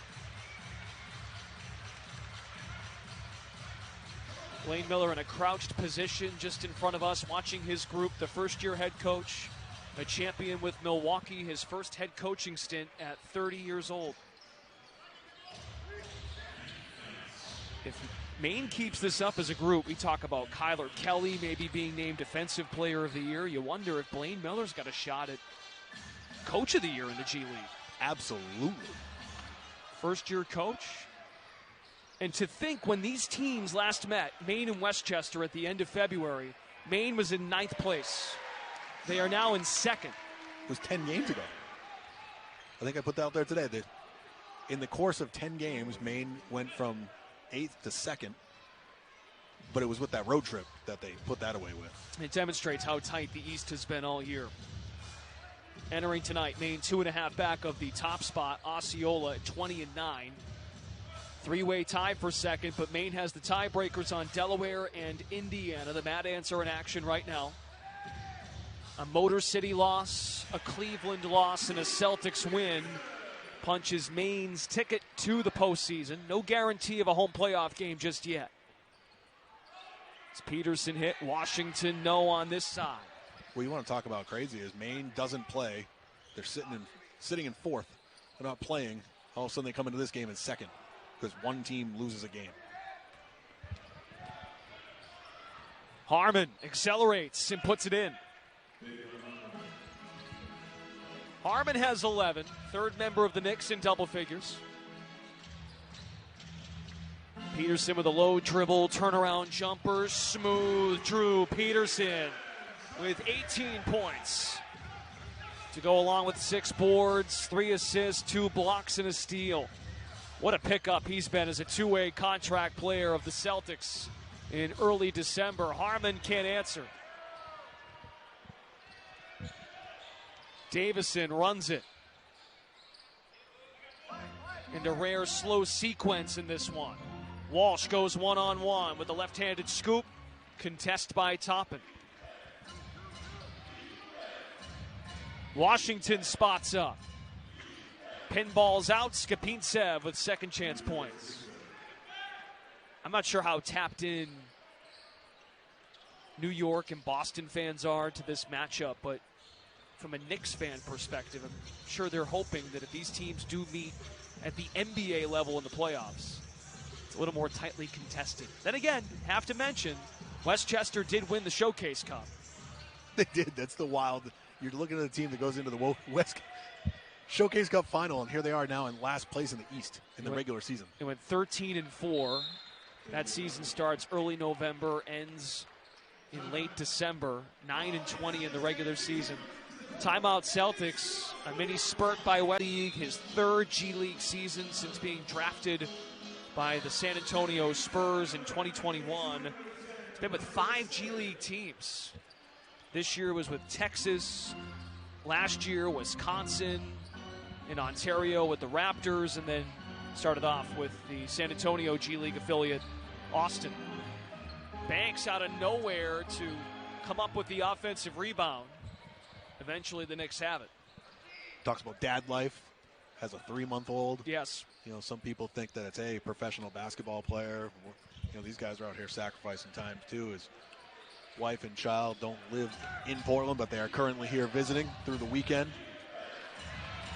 Blaine Miller in a crouched position just in front of us, watching his group. The first-year head coach, a champion with Milwaukee, his first head coaching stint at 30 years old. If Maine keeps this up as a group, we talk about Kyler Kelly maybe being named Defensive Player of the Year. You wonder if Blaine Miller's got a shot at Coach of the Year in the G League. Absolutely. First-year coach. And to think when these teams last met, Maine and Westchester at the end of February, Maine was in 9th place. They are now in 2nd. It was 10 games ago. I think I put that out there today. That in the course of 10 games, Maine went from 8th to 2nd, but it was with that road trip that they put that away with. It demonstrates how tight the East has been all year. Entering tonight, Maine 2.5 back of the top spot, Osceola at 20-9. Three-way tie for second, but Maine has the tiebreakers on Delaware and Indiana. The Mad Ants are in action right now. A Motor City loss, a Cleveland loss, and a Celtics win punches Maine's ticket to the postseason. No guarantee of a home playoff game just yet. It's Peterson hit, Washington no on this side. What you want to talk about crazy is Maine doesn't play. They're sitting in 4th. They're not playing. All of a sudden they come into this game in 2nd because one team loses a game. Harmon accelerates and puts it in. Harmon has 11, third member of the Knicks in double figures. Peterson with a low dribble, turnaround jumper, smooth. Drew Peterson with 18 points to go along with 6 boards, 3 assists, 2 blocks, and a steal. What a pickup he's been as a two-way contract player of the Celtics in early December. Harmon can't answer. Davison runs it. And a rare slow sequence in this one. Walsh goes one-on-one with a left-handed scoop. Contest by Toppin. Washington spots up. Pinballs out. Skapintsev with second chance points. I'm not sure how tapped in New York and Boston fans are to this matchup, but from a Knicks fan perspective, I'm sure they're hoping that if these teams do meet at the NBA level in the playoffs, it's a little more tightly contested. Then again, have to mention, Westchester did win the Showcase Cup. They did. That's the wild. You're looking at a team that goes into the West Showcase Cup final, and here they are now in last place in the East in the regular season. It went 13-4. That season starts early November, ends in late December. 9-20 in the regular season. Timeout Celtics, a mini spurt by West League, his third G League season since being drafted by the San Antonio Spurs in 2021. He's been with 5 G League teams. This year was with Texas. Last year, Wisconsin. In Ontario with the Raptors, and then started off with the San Antonio G League affiliate, Austin. Banks out of nowhere to come up with the offensive rebound. Eventually, the Knicks have it. Talks about dad life, has a 3-month-old. Yes. You know, some people think that it's a professional basketball player. You know, these guys are out here sacrificing time, too. His wife and child don't live in Portland, but they are currently here visiting through the weekend.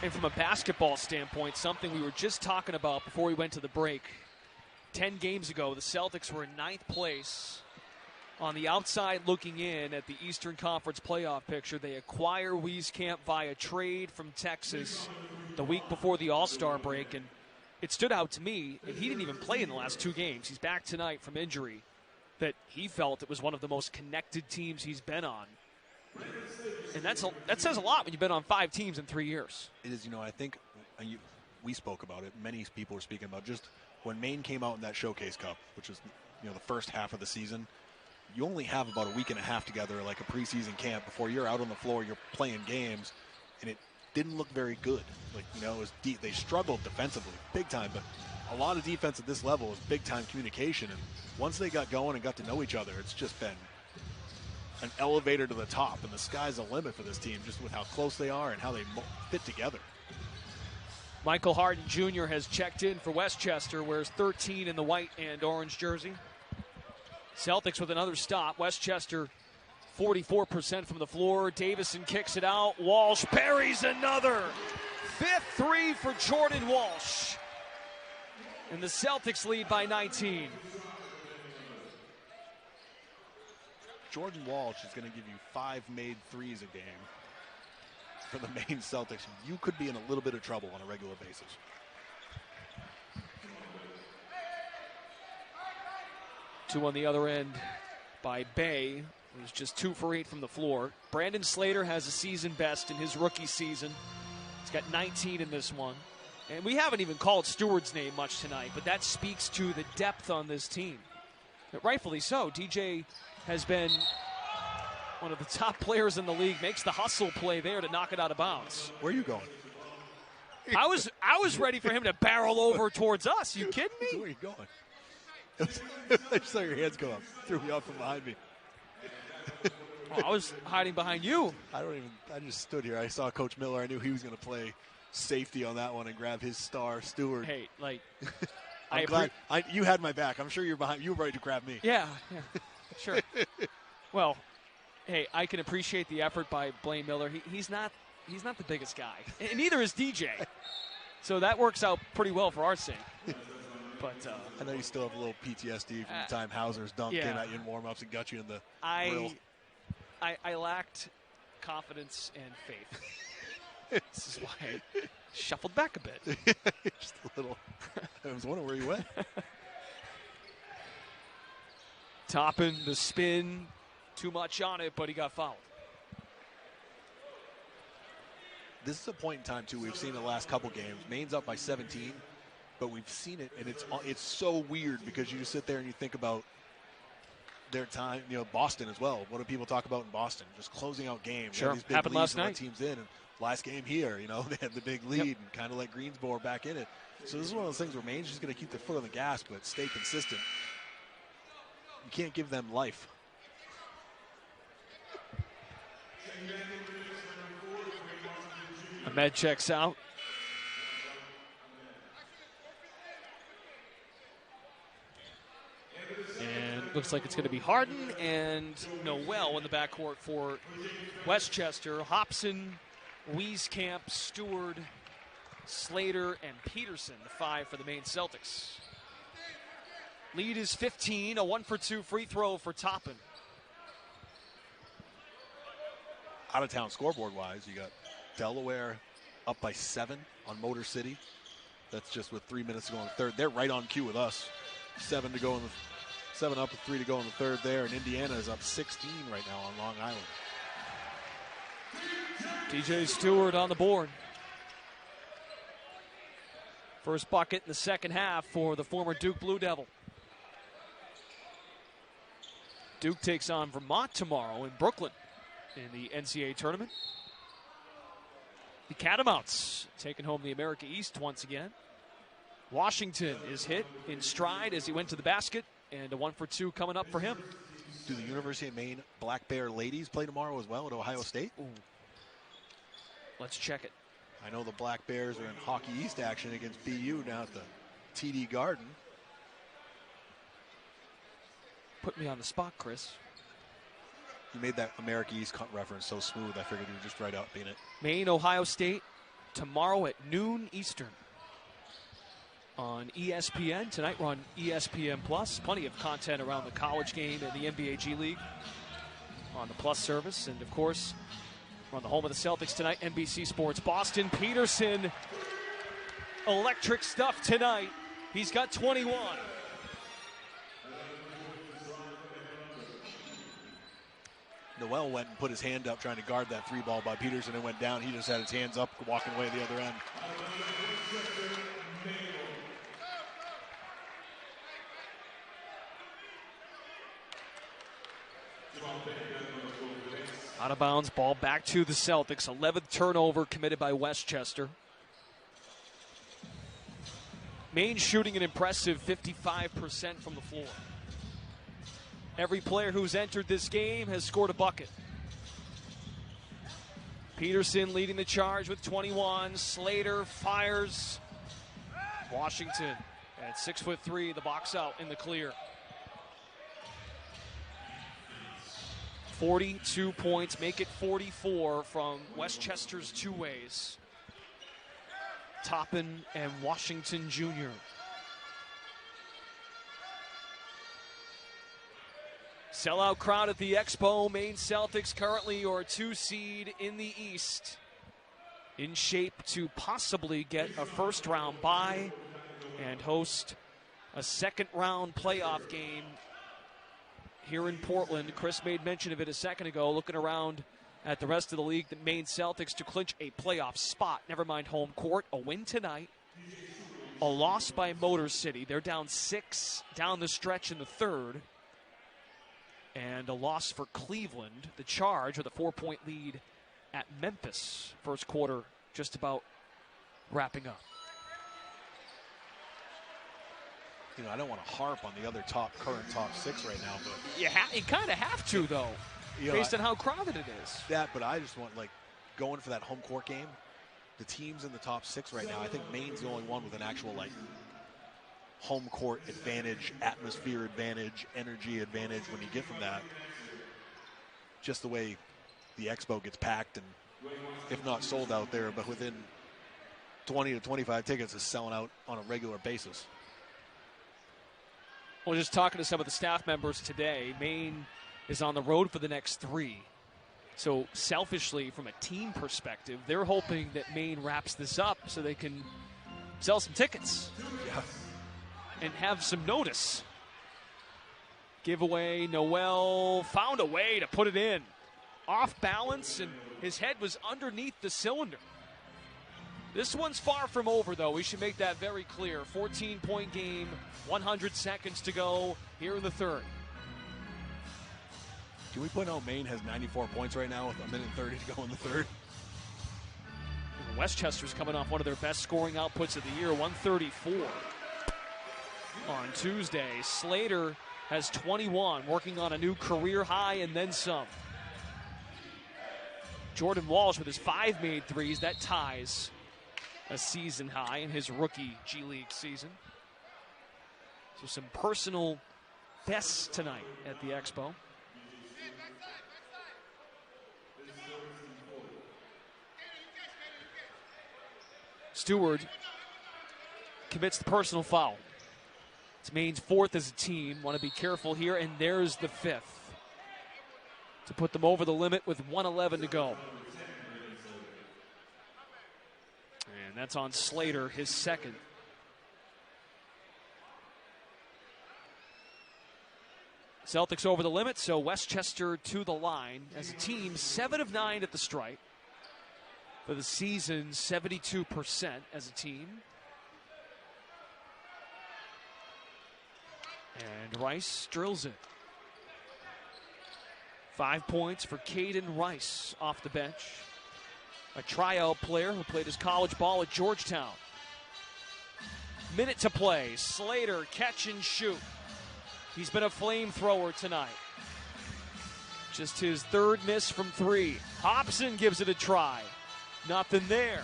And from a basketball standpoint, something we were just talking about before we went to the break. 10 games ago, the Celtics were in 9th place On the outside looking in at the Eastern Conference playoff picture, they acquire Wieskamp via trade from Texas the week before the All-Star break, and it stood out to me, and he didn't even play in the last 2 games. He's back tonight from injury, that he felt it was one of the most connected teams he's been on. And that says a lot when you've been on 5 teams in 3 years. It is, I think we spoke about it. Many people were speaking about just when Maine came out in that Showcase Cup, which is, the first half of the season. You only have about a week and a half together, like a preseason camp, before you're out on the floor, you're playing games, and it didn't look very good. Like, it was they struggled defensively, big time, but a lot of defense at this level is big time communication. And once they got going and got to know each other, it's just been an elevator to the top, and the sky's the limit for this team, just with how close they are and how they fit together. Michael Harden Jr. has checked in for Westchester, wears 13 in the white and orange jersey. Celtics with another stop. Westchester 44% from the floor. Davison kicks it out. Walsh parries another. 5th 3 for Jordan Walsh. And the Celtics lead by 19. Jordan Walsh is going to give you 5 made threes a game for the Maine Celtics. You could be in a little bit of trouble on a regular basis. Two on the other end by Bay, who's just 2 for 8 from the floor. Brandon Slater has a season best in his rookie season. He's got 19 in this one. And we haven't even called Stewart's name much tonight, but that speaks to the depth on this team. But rightfully so. DJ has been one of the top players in the league, makes the hustle play there to knock it out of bounds. Where are you going? I was ready for him to barrel over towards us. You kidding me? Where are you going? I just saw your hands go up. Threw me off from behind me. I was hiding behind you. I just stood here. I saw Coach Miller. I knew he was going to play safety on that one and grab his star, Stewart. Hey, like, I'm glad you had my back. I'm sure you're behind. You were ready to grab me. Yeah, sure. Well, hey, I can appreciate the effort by Blaine Miller. He's not the biggest guy, and neither is DJ. So that works out pretty well for our sake. But I know you still have a little PTSD from the time Hauser's dunk came at you in warm-ups and got you in the grill. I lacked confidence and faith. This is why I shuffled back a bit. Just a little. I was wondering where you went. Toppin, the spin, too much on it, but he got fouled. This is a point in time, too, we've seen the last couple games. Maine's up by 17. But we've seen it, and it's so weird because you just sit there and you think about their time, Boston as well. What do people talk about in Boston? Just closing out games. Sure, These big happened leads last night. Teams in, and last game here, they had the big lead and kind of let Greensboro back in it. So this is one of those things where Maine's just going to keep their foot on the gas, but stay consistent. You can't give them life. Ahmed checks out. And looks like it's going to be Harden and Noel in the backcourt for Westchester. Hobson, Wieskamp, Stewart, Slater, and Peterson, the 5 for the Maine Celtics. Lead is 15, a 1-for-2 free throw for Toppin. Out of town scoreboard-wise, you got Delaware up by 7 on Motor City. That's just with 3 minutes to go in the third. They're right on cue with us. 7 up with 3 to go in the third there, and Indiana is up 16 right now on Long Island. DJ Stewart on the board. First bucket in the second half for the former Duke Blue Devil. Duke takes on Vermont tomorrow in Brooklyn in the NCAA tournament. The Catamounts taking home the America East once again. Washington is hit in stride as he went to the basket, and a 1-for-2 coming up for him. Do the University of Maine Black Bear ladies play tomorrow as well at Ohio State? Ooh. Let's check it. I know the Black Bears are in Hockey East action against BU now at the TD Garden. Put me on the spot, Chris. You made that America East reference so smooth, I figured you were just right out being it. Maine, Ohio State, tomorrow at noon Eastern on ESPN. Tonight we're on ESPN Plus. Plenty of content around the college game and the NBA G League on the Plus service. And, of course, we're on the home of the Celtics tonight, NBC Sports Boston. Peterson, electric stuff tonight. He's got 21. Noel went and put his hand up trying to guard that three ball by Peterson and went down. He just had his hands up, walking away the other end. Out of bounds, ball back to the Celtics. 11th turnover committed by Westchester. Maine shooting an impressive 55% from the floor. Every player who's entered this game has scored a bucket. Peterson leading the charge with 21. Slater fires. Washington at 6'3", the box out in the clear. 42 points, make it 44 from Westchester's two ways. Toppin and Washington Jr. Sellout crowd at the Expo. Maine Celtics currently your 2 seed in the East. In shape to possibly get a first round bye and host a second round playoff game here in Portland. Chris made mention of it a second ago, looking around at the rest of the league. The Maine Celtics to clinch a playoff spot. Never mind home court. A win tonight. A loss by Motor City. They're down 6 down the stretch in the third. And a loss for Cleveland. The Charge with a 4-point lead at Memphis. First quarter just about wrapping up. You know, I don't want to harp on the other current top 6 right now, but You kind of have to, though, based on how crowded it is. But I just want, going for that home court game. The teams in the top 6 right now, I think Maine's the only one with an actual, home court advantage, atmosphere advantage, energy advantage when you get from that. Just the way the Expo gets packed and, if not sold out there, but within 20 to 25 tickets is selling out on a regular basis. Well, just talking to some of the staff members today, Maine is on the road for the next 3. So selfishly, from a team perspective, they're hoping that Maine wraps this up so they can sell some tickets. Yeah. And have some notice. Giveaway, Noel found a way to put it in. Off balance, and his head was underneath the cylinder. This one's far from over, though. We should make that very clear. 14-point game, 100 seconds to go here in the third. Can we point out Maine has 94 points right now with 1:30 to go in the third? Westchester's coming off one of their best scoring outputs of the year, 134. On Tuesday, Slater has 21, working on a new career high and then some. Jordan Walsh with his 5 made threes, that ties a season high in his rookie G League season. So some personal bests tonight at the Expo. Stewart commits the personal foul. It's Maine's 4th as a team. Want to be careful here, and there's the 5th to put them over the limit with 1:11 to go. And that's on Slater, his 2nd. Celtics over the limit, so Westchester to the line as a team, 7 of 9 at the stripe. For the season, 72% as a team. And Rice drills it. 5 points for Caden Rice off the bench. A tryout player who played his college ball at Georgetown. Minute to play. Slater, catch and shoot. He's been a flamethrower tonight. Just his 3rd miss from 3. Hobson gives it a try. Nothing there.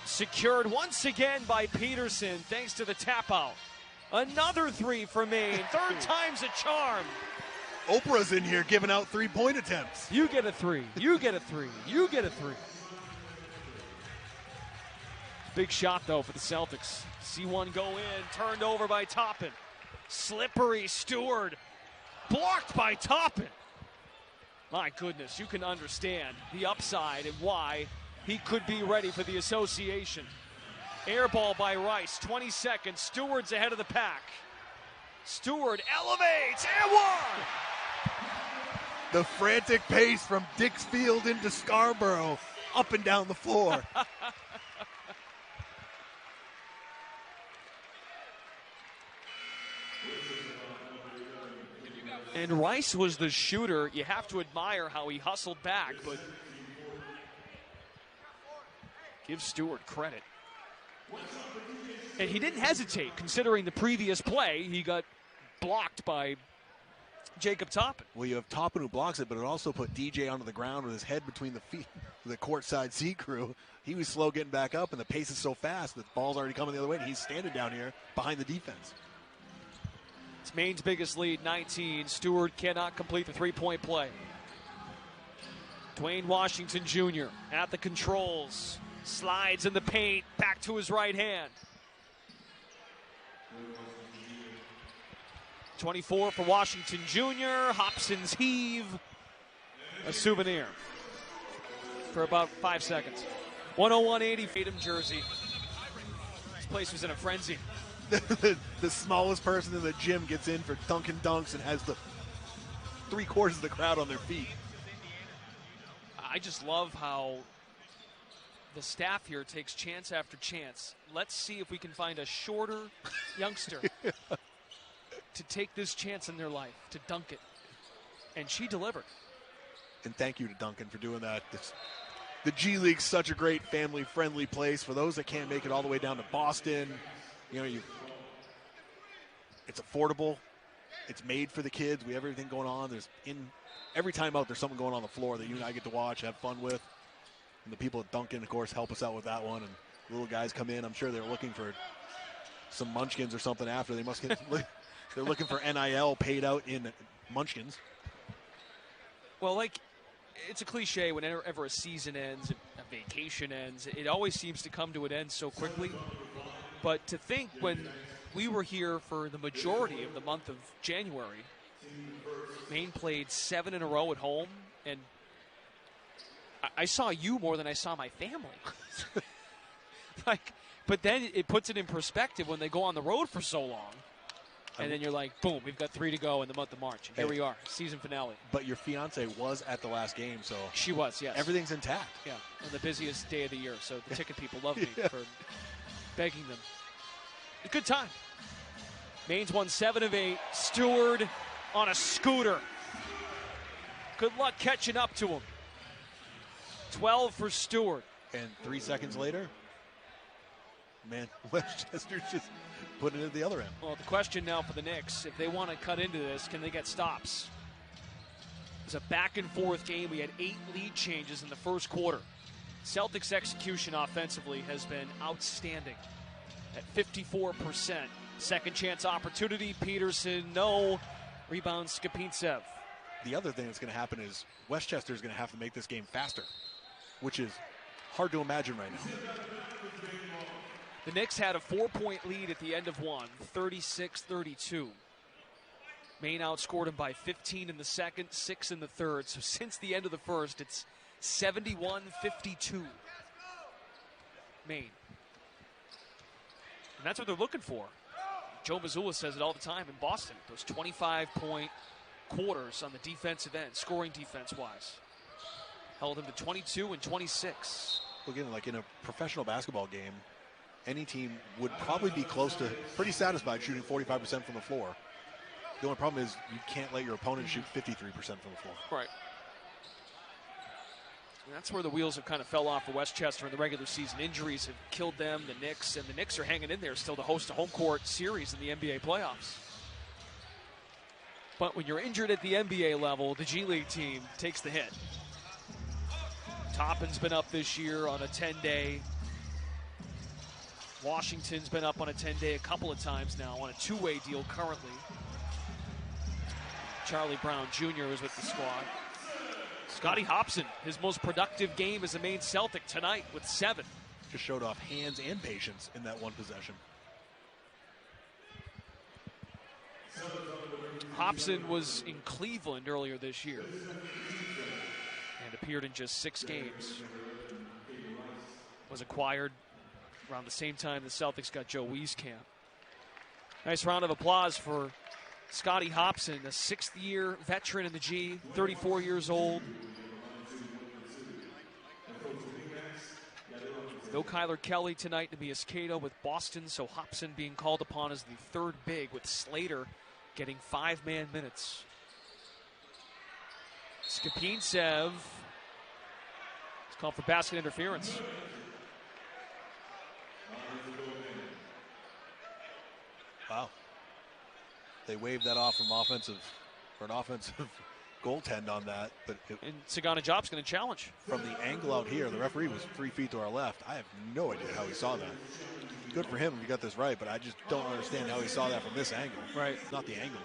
Secured once again by Peterson thanks to the tap out. Another 3 for Maine. 3rd time's a charm. Oprah's in here giving out 3-point attempts. You get a 3. You get a 3. You get a 3. Big shot, though, for the Celtics. See one go in, turned over by Toppin. Slippery Stewart, blocked by Toppin. My goodness, you can understand the upside and why he could be ready for the association. Air ball by Rice, 20 seconds. Stewart's ahead of the pack. Stewart elevates and one! The frantic pace from Dixfield into Scarborough, up and down the floor. And Rice was the shooter. You have to admire how he hustled back, but give Stewart credit. And he didn't hesitate, considering the previous play. He got blocked by Jacob Toppin. Well, you have Toppin who blocks it, but it also put DJ onto the ground with his head between the feet of the courtside seat crew. He was slow getting back up, and the pace is so fast that the ball's already coming the other way, and he's standing down here behind the defense. It's Maine's biggest lead, 19. Stewart cannot complete the three-point play. Dwayne Washington Jr. at the controls. Slides in the paint, back to his right hand. 24 for Washington Jr. Hobson's heave. A souvenir for about 5 seconds. 101-80, Freedom jersey. This place was in a frenzy. The smallest person in the gym gets in for Dunkin' Dunks and has the 3/4 of the crowd on their feet. I just love how the staff here takes chance after chance. Let's see if we can find a shorter youngster to take this chance in their life, to dunk it. And she delivered. And thank you to Duncan for doing that. The G League's such a great family-friendly place. For those that can't make it all the way down to Boston, it's affordable. It's made for the kids. We have everything going on. Every time out, there's something going on the floor that you and I get to watch, have fun with. And the people at Duncan, of course, help us out with that one. And little guys come in. I'm sure they're looking for some munchkins or something after. They must get. They're looking for NIL paid out in munchkins. Well, it's a cliche whenever a season ends, a vacation ends, it always seems to come to an end so quickly. But to think when we were here for the majority of the month of January, Maine played 7 in a row at home, and I saw you more than I saw my family. But then it puts it in perspective when they go on the road for so long. And then you're like, boom, we've got 3 to go in the month of March. And here we are, season finale. But your fiance was at the last game, so. She was, yes. Everything's intact. Yeah, on the busiest day of the year. So the ticket people love me for begging them. A good time. Maine's won 7 of 8. Stewart on a scooter. Good luck catching up to him. 12 for Stewart. And 3 seconds later, man, Westchester's just putting it at the other end. Well, the question now for the Knicks, if they want to cut into this, can they get stops? It was a back-and-forth game. We had 8 lead changes in the first quarter. Celtics' execution offensively has been outstanding at 54%. Second chance opportunity, Peterson, no. Rebound, Skapintsev. The other thing that's going to happen is Westchester is going to have to make this game faster, which is hard to imagine right now. The Knicks had a 4-point lead at the end of one, 36-32. Maine outscored them by 15 in the second, 6 in the third. So since the end of the first, it's 71-52. Maine. And that's what they're looking for. Joe Mazzulla says it all the time in Boston. Those 25-point quarters on the defensive end, scoring defense-wise. Held him to 22 and 26. Again, like in a professional basketball game, any team would probably be close to pretty satisfied shooting 45% from the floor. The only problem is you can't let your opponent shoot 53% from the floor. Right. And that's where the wheels have kind of fell off for Westchester in the regular season. Injuries have killed them, the Knicks, and the Knicks are hanging in there still to host a home court series in the NBA playoffs. But when you're injured at the NBA level, the G League team takes the hit. Toppin's been up this year on a 10-day. Washington's been up on a 10-day a couple of times now on a 2-way deal currently. Charlie Brown Jr. is with the squad. Scotty Hobson, his most productive game as a Maine Celtic tonight with 7. just showed off hands and patience in that one possession. Hobson was in Cleveland earlier this year and appeared in just 6 games. Was acquired around the same time the Celtics got Joe Wieskamp. Nice round of applause for Scotty Hobson, a 6th-year veteran in the G, 34 years old. No Kyler Kelly tonight to be Escato with Boston, so Hobson being called upon as the 3rd big, with Slater getting 5-man minutes. Skapintsev is called for basket interference. Wow. They waved that off from an offensive goaltend on that. But and Saganajop's going to challenge. From the angle out here, the referee was 3 feet to our left. I have no idea how he saw that. Good for him if he got this right, but I just don't understand how he saw that from this angle. Right. Not the angle.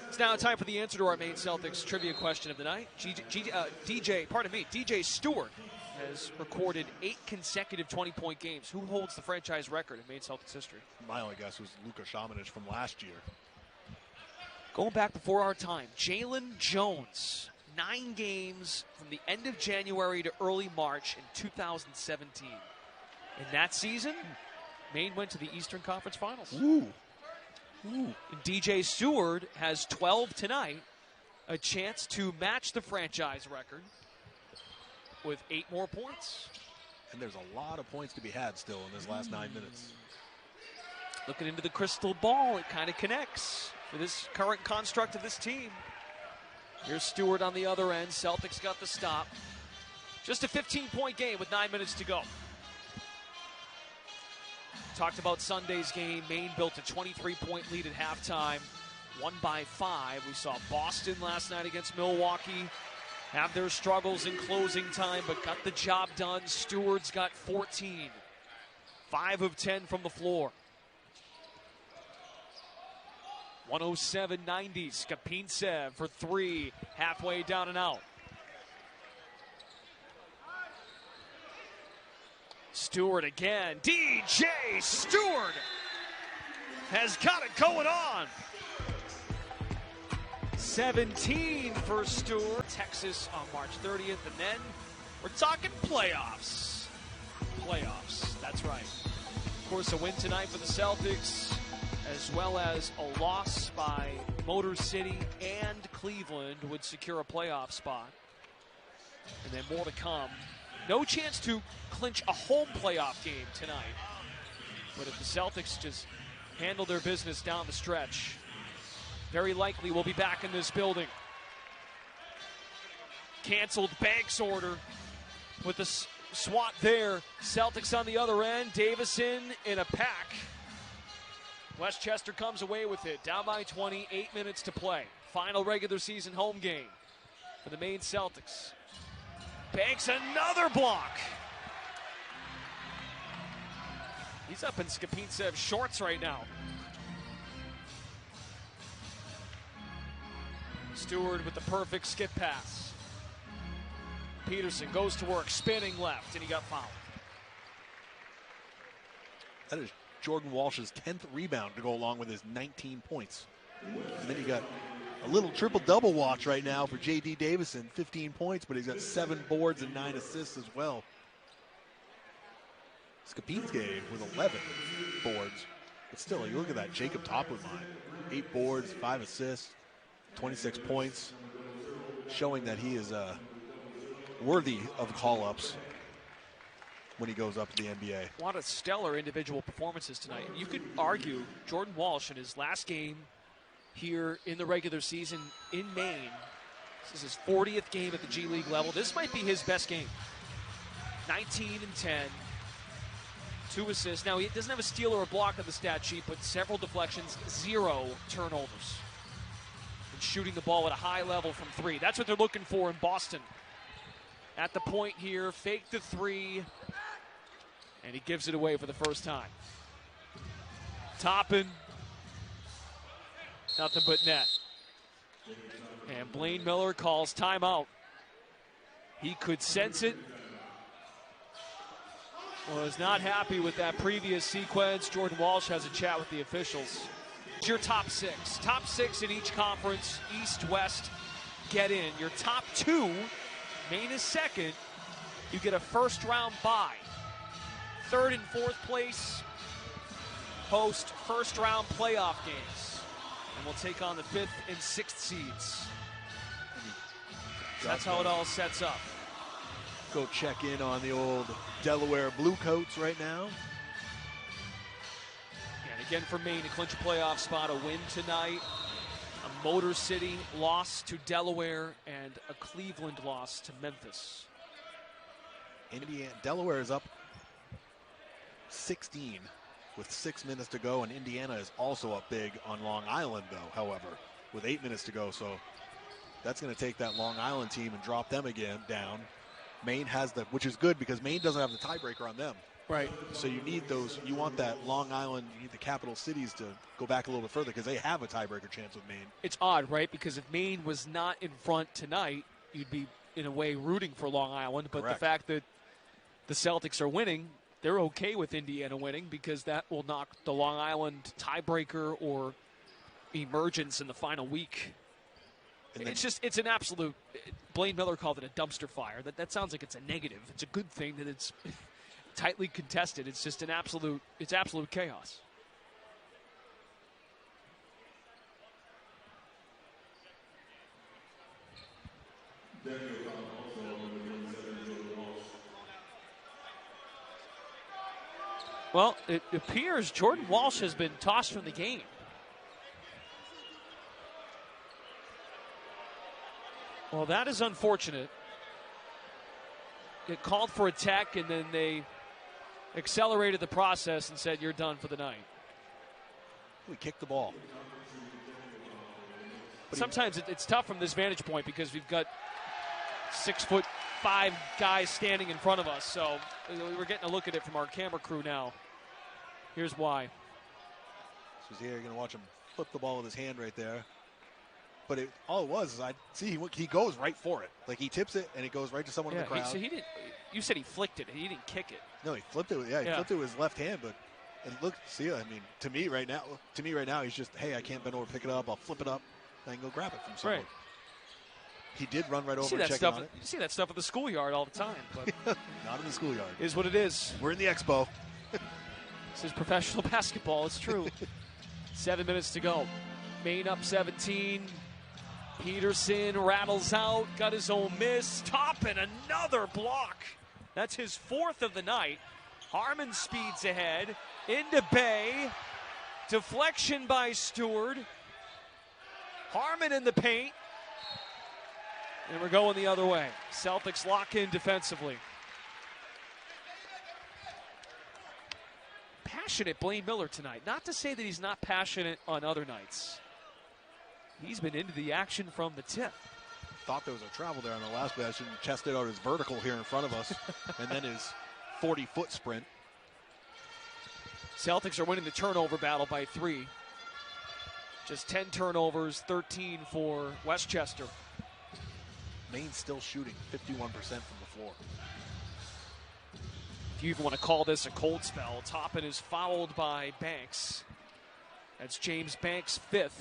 It's now time for the answer to our Maine Celtics trivia question of the night. DJ Stewart has recorded 8 consecutive 20-point games. Who holds the franchise record in Maine Celtics history? My only guess was Luka Šamanić from last year. Going back before our time, Jalen Jones, 9 games from the end of January to early March in 2017. In that season, Maine went to the Eastern Conference Finals. Ooh. And DJ Stewart has 12 tonight, a chance to match the franchise record with 8 more points. And there's a lot of points to be had still in this last 9 minutes. Looking into the crystal ball, it kind of connects for this current construct of this team. Here's Stewart on the other end. Celtics got the stop. Just a 15-point game with 9 minutes to go. Talked about Sunday's game. Maine built a 23-point lead at halftime, won by 5. We saw Boston last night against Milwaukee have their struggles in closing time, but got the job done. Stewart's got 14. 5 of 10 from the floor. 107-90. Skapintsev for 3, halfway down and out. Stewart again. DJ Stewart has got it going on. 17 for Stewart. Texas on March 30th. And then we're talking playoffs. Playoffs, that's right. Of course, a win tonight for the Celtics, as well as a loss by Motor City and Cleveland would secure a playoff spot. And then more to come. No chance to clinch a home playoff game tonight. But if the Celtics just handle their business down the stretch, very likely we'll be back in this building. Canceled Banks order with the swat there. Celtics on the other end. Davison in a pack. Westchester comes away with it. Down by 20, 8 minutes to play. Final regular season home game for the Maine Celtics. Banks another block. He's up in Skapintsev's shorts right now. Stewart with the perfect skip pass. Peterson goes to work, spinning left, and he got fouled. That is Jordan Walsh's 10th rebound to go along with his 19 points. And then you got a little triple-double watch right now for J.D. Davison, 15 points, but he's got 7 boards and 9 assists as well. Skapinski with 11 boards. But still, you look at that Jacob Toppin line. 8 boards, 5 assists, 26 points, showing that he is worthy of call-ups when he goes up to the NBA. A lot of stellar individual performances tonight. You could argue Jordan Walsh in his last game here in the regular season in Maine. This is his 40th game at the G League level. This might be his best game. 19 and 10. 2 assists. Now, he doesn't have a steal or a block on the stat sheet, but several deflections, 0 turnovers. And shooting the ball at a high level from 3. That's what they're looking for in Boston. At the point here, fake the 3, and he gives it away for the first time. Toppin. Nothing but net. And Blaine Miller calls timeout. He could sense it. Well, is not happy with that previous sequence. Jordan Walsh has a chat with the officials. It's your top six. Top six in each conference, East, West, get in. Your top two, Maine is second. You get a first-round bye. Third and fourth place host first-round playoff games. And we'll take on the fifth and sixth seeds. That's how it all sets up. Go check in on the old Delaware Bluecoats right now. And again for Maine to clinch a playoff spot, a win tonight, a Motor City loss to Delaware, and a Cleveland loss to Memphis. Delaware is up 16 with 6 minutes to go, and Indiana is also up big on Long Island, though, however, with 8 minutes to go. So that's going to take that Long Island team and drop them again down. Maine has which is good because Maine doesn't have the tiebreaker on them. Right. So you need you want that Long Island, you need the capital cities to go back a little bit further because they have a tiebreaker chance with Maine. It's odd, right? Because if Maine was not in front tonight, you'd be, in a way, rooting for Long Island. But Correct. The fact that the Celtics are winning, they're okay with Indiana winning because that will knock the Long Island tiebreaker or emergence in the final week. It's an absolute, Blaine Miller called it a dumpster fire. That sounds like it's a negative. It's a good thing that it's tightly contested. It's just absolute chaos. Well, it appears Jordan Walsh has been tossed from the game. Well, that is unfortunate. It called for a tech, and then they accelerated the process and said, you're done for the night. We kicked the ball. Sometimes it's tough from this vantage point because we've got 6'5" guys standing in front of us. So we're getting a look at it from our camera crew now. Here's why. So here you're going to watch him flip the ball with his hand right there. But all it was is I see he goes right for it. Like he tips it and it goes right to someone in the crowd. So he didn't. You said he flicked it. He didn't kick it. No, he flipped it. Yeah, he flipped it with his left hand. But and look, see, I mean, to me right now, he's just, hey, I can't bend over, pick it up. I'll flip it up, and I can go grab it from someone. Right. He did run right over and check on it. You see that stuff at the schoolyard all the time. But not in the schoolyard. Is what it is. We're in the expo. This is professional basketball. It's true. 7 minutes to go. Maine up 17. Peterson rattles out, got his own miss, Toppin another block. That's his fourth of the night. Harmon speeds ahead, into Bay, deflection by Stewart. Harmon in the paint, and we're going the other way. Celtics lock in defensively. Passionate Blaine Miller tonight. Not to say that he's not passionate on other nights. He's been into the action from the tip. Thought there was a travel there on the last possession. Chested out his vertical here in front of us, and then his 40-foot sprint. Celtics are winning the turnover battle by 3. Just 10 turnovers, 13 for Westchester. Maine's still shooting 51% from the floor. If you even want to call this a cold spell, Toppin is fouled by Banks. That's James Banks' 5th.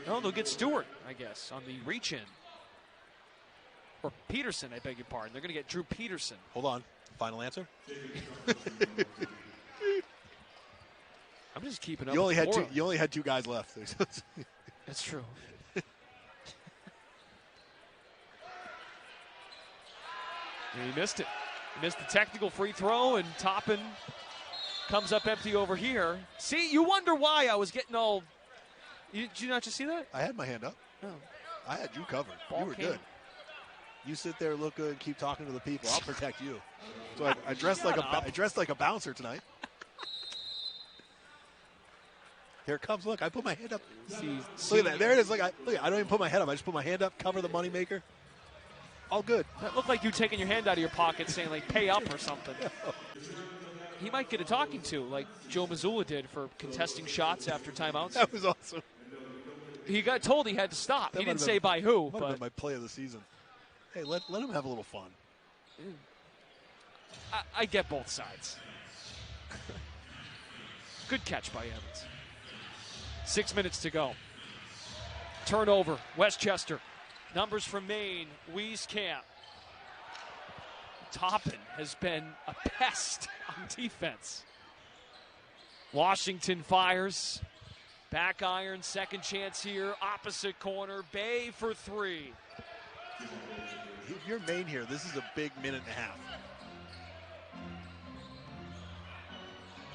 No, they'll get Stewart, I guess, on the reach-in. Or Peterson, I beg your pardon. They're going to get Drew Peterson. Hold on. Final answer? I'm just keeping up. You only had two guys left. That's true. And he missed it. He missed the technical free throw, and Toppin comes up empty over here. See, you wonder why I was getting all... Did you not just see that? I had my hand up. No. I had you covered. Ball you were good. You sit there, look good, keep talking to the people. I'll protect you. So I dressed like a bouncer tonight. Here it comes. Look, I put my hand up. Look at that. There it is. Look, I don't even put my head up. I just put my hand up, cover the moneymaker. All good. That looked like you taking your hand out of your pocket saying, like, pay up or something. He might get a talking to, like Joe Mazzulla did for contesting shots after timeouts. That was awesome. He got told he had to stop. That He didn't might have say been- by who. Might have But been my play of the season. Hey, let him have a little fun. I get both sides. Good catch by Evans. 6 minutes to go. Turnover, Westchester. Numbers from Maine, Wieskamp. Toppin has been a pest on defense. Washington fires. Back iron, second chance here. Opposite corner, Bay for three. If you're Maine here, this is a big minute and a half.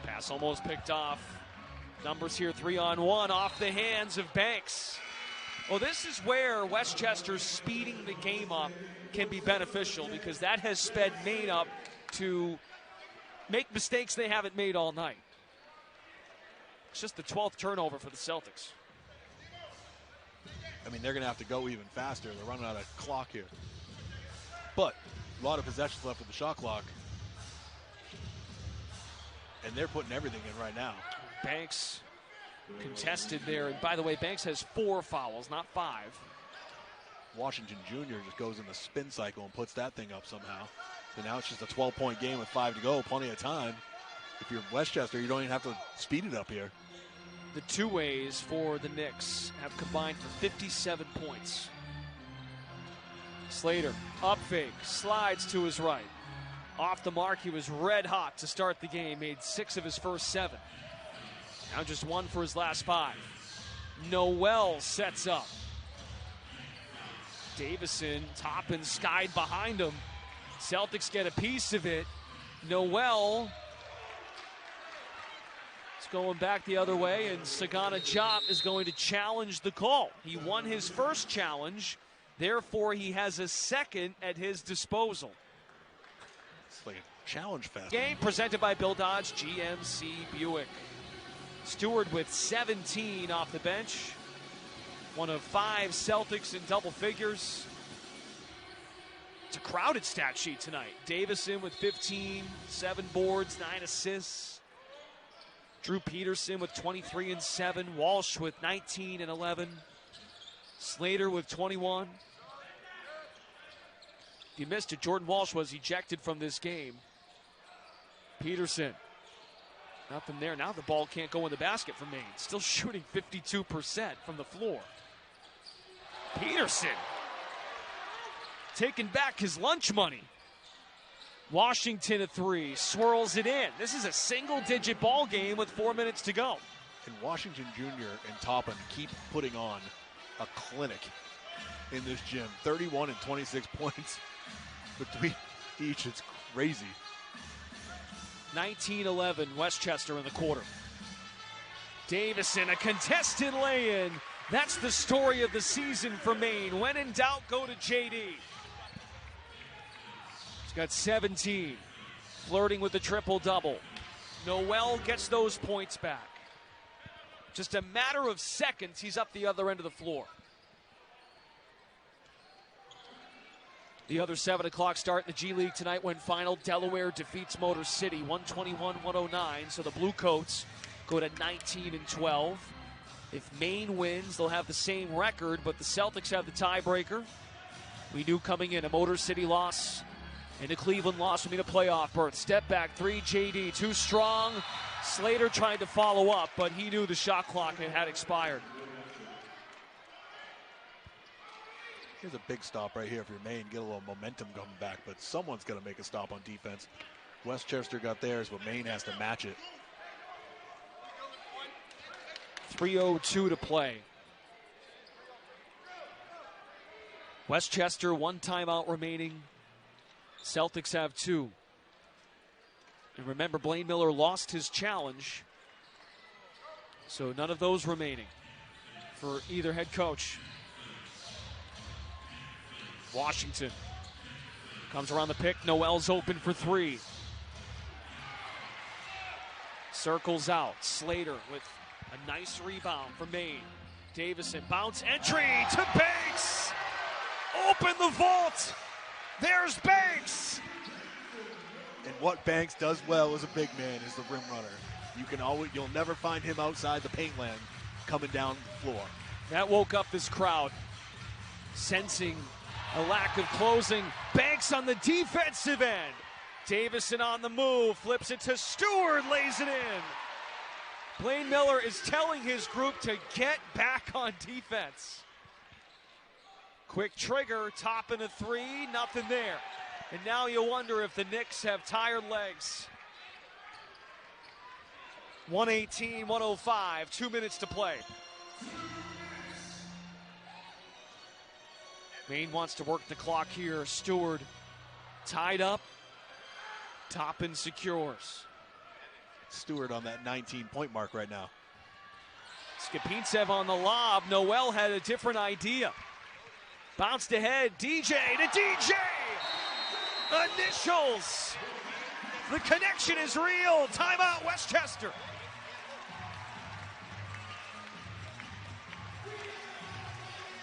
Pass almost picked off. Numbers here 3-on-1 off the hands of Banks. Well, this is where Westchester speeding the game up can be beneficial because that has sped Maine up to make mistakes they haven't made all night. It's just the 12th turnover for the Celtics. I mean, they're going to have to go even faster. They're running out of clock here. But a lot of possessions left with the shot clock. And they're putting everything in right now. Banks contested there. And by the way, Banks has 4 fouls, not 5. Washington Jr. just goes in the spin cycle and puts that thing up somehow. So now it's just a 12-point game with 5 to go. Plenty of time. If you're Westchester, you don't even have to speed it up here. The two ways for the Knicks have combined for 57 points. Slater, up fake, slides to his right. Off the mark, he was red hot to start the game, made 6 of his first 7. Now just 1 for his last 5. Noel sets up. Davison, Toppin skied behind him. Celtics get a piece of it. Noel is going back the other way, and Sagana Diop is going to challenge the call. He won his first challenge, therefore he has a second at his disposal. It's like a challenge fest. Game presented by Bill Dodge, GMC Buick. Stewart with 17 off the bench. One of 5 Celtics in double figures. It's a crowded stat sheet tonight. Davison with 15, 7 boards, 9 assists. Drew Peterson with 23 and 7. Walsh with 19 and 11. Slater with 21. If you missed it, Jordan Walsh was ejected from this game. Peterson. Nothing there. Now the ball can't go in the basket for Maine. Still shooting 52% from the floor. Peterson taking back his lunch money. Washington at 3, swirls it in. This is a single-digit ball game with 4 minutes to go. And Washington Jr. and Toppin keep putting on a clinic in this gym. 31 and 26 points between each. It's crazy. 19-11, Westchester in the quarter. Davison, a contested lay-in. That's the story of the season for Maine. When in doubt, go to JD. He's got 17, flirting with the triple-double. Noel gets those points back. Just a matter of seconds, he's up the other end of the floor. The other 7 o'clock start in the G League tonight when final. Delaware defeats Motor City 121-109. So the Blue Coats go to 19 and 12. If Maine wins, they'll have the same record, but the Celtics have the tiebreaker. We knew coming in a Motor City loss and a Cleveland loss would mean a playoff berth. Step back 3, JD too strong. Slater tried to follow up, but he knew the shot clock had expired. Here's a big stop right here for Maine. Get a little momentum coming back, but someone's got to make a stop on defense. Westchester got theirs, but Maine has to match it. 3:02 to play. Westchester, 1 timeout remaining. Celtics have 2. And remember, Blaine Miller lost his challenge. So none of those remaining for either head coach. Washington comes around the pick. Noel's open for 3. Circles out. Slater with a nice rebound for Maine. Davison, bounce entry to Banks. Open the vault. There's Banks. And what Banks does well as a big man is the rim runner. You'll never find him outside the paint land coming down the floor. That woke up this crowd, sensing a lack of closing. Banks on the defensive end. Davison on the move, flips it to Stewart, lays it in. Blaine Miller is telling his group to get back on defense. Quick trigger, top and a three, nothing there. And now you wonder if the Knicks have tired legs. 118-105, 2 minutes to play. Maine wants to work the clock here. Stewart tied up. Toppin secures. Stewart on that 19-point mark right now. Skapintsev on the lob. Noel had a different idea. Bounced ahead. DJ to DJ. Initials. The connection is real. Timeout Westchester.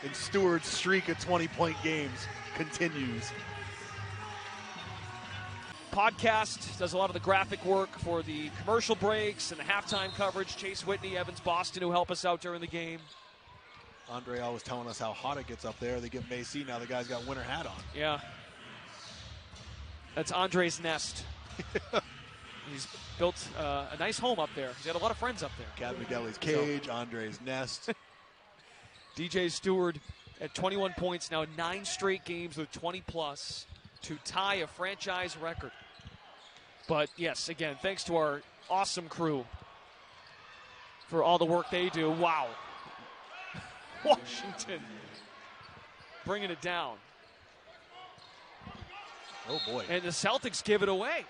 And Stewart's streak of 20-point games continues. Podcast does a lot of the graphic work for the commercial breaks and the halftime coverage. Chase Whitney, Evans Boston, who help us out during the game. Andre always telling us how hot it gets up there. They get Macy. Now the guy's got winter hat on. Yeah. That's Andre's nest. He's built a nice home up there. He's got a lot of friends up there. Cat McGilly's cage, Andre's nest. DJ Stewart at 21 points, now 9 straight games with 20-plus to tie a franchise record. But, yes, again, thanks to our awesome crew for all the work they do. Wow. Washington bringing it down. Oh, boy. And the Celtics give it away.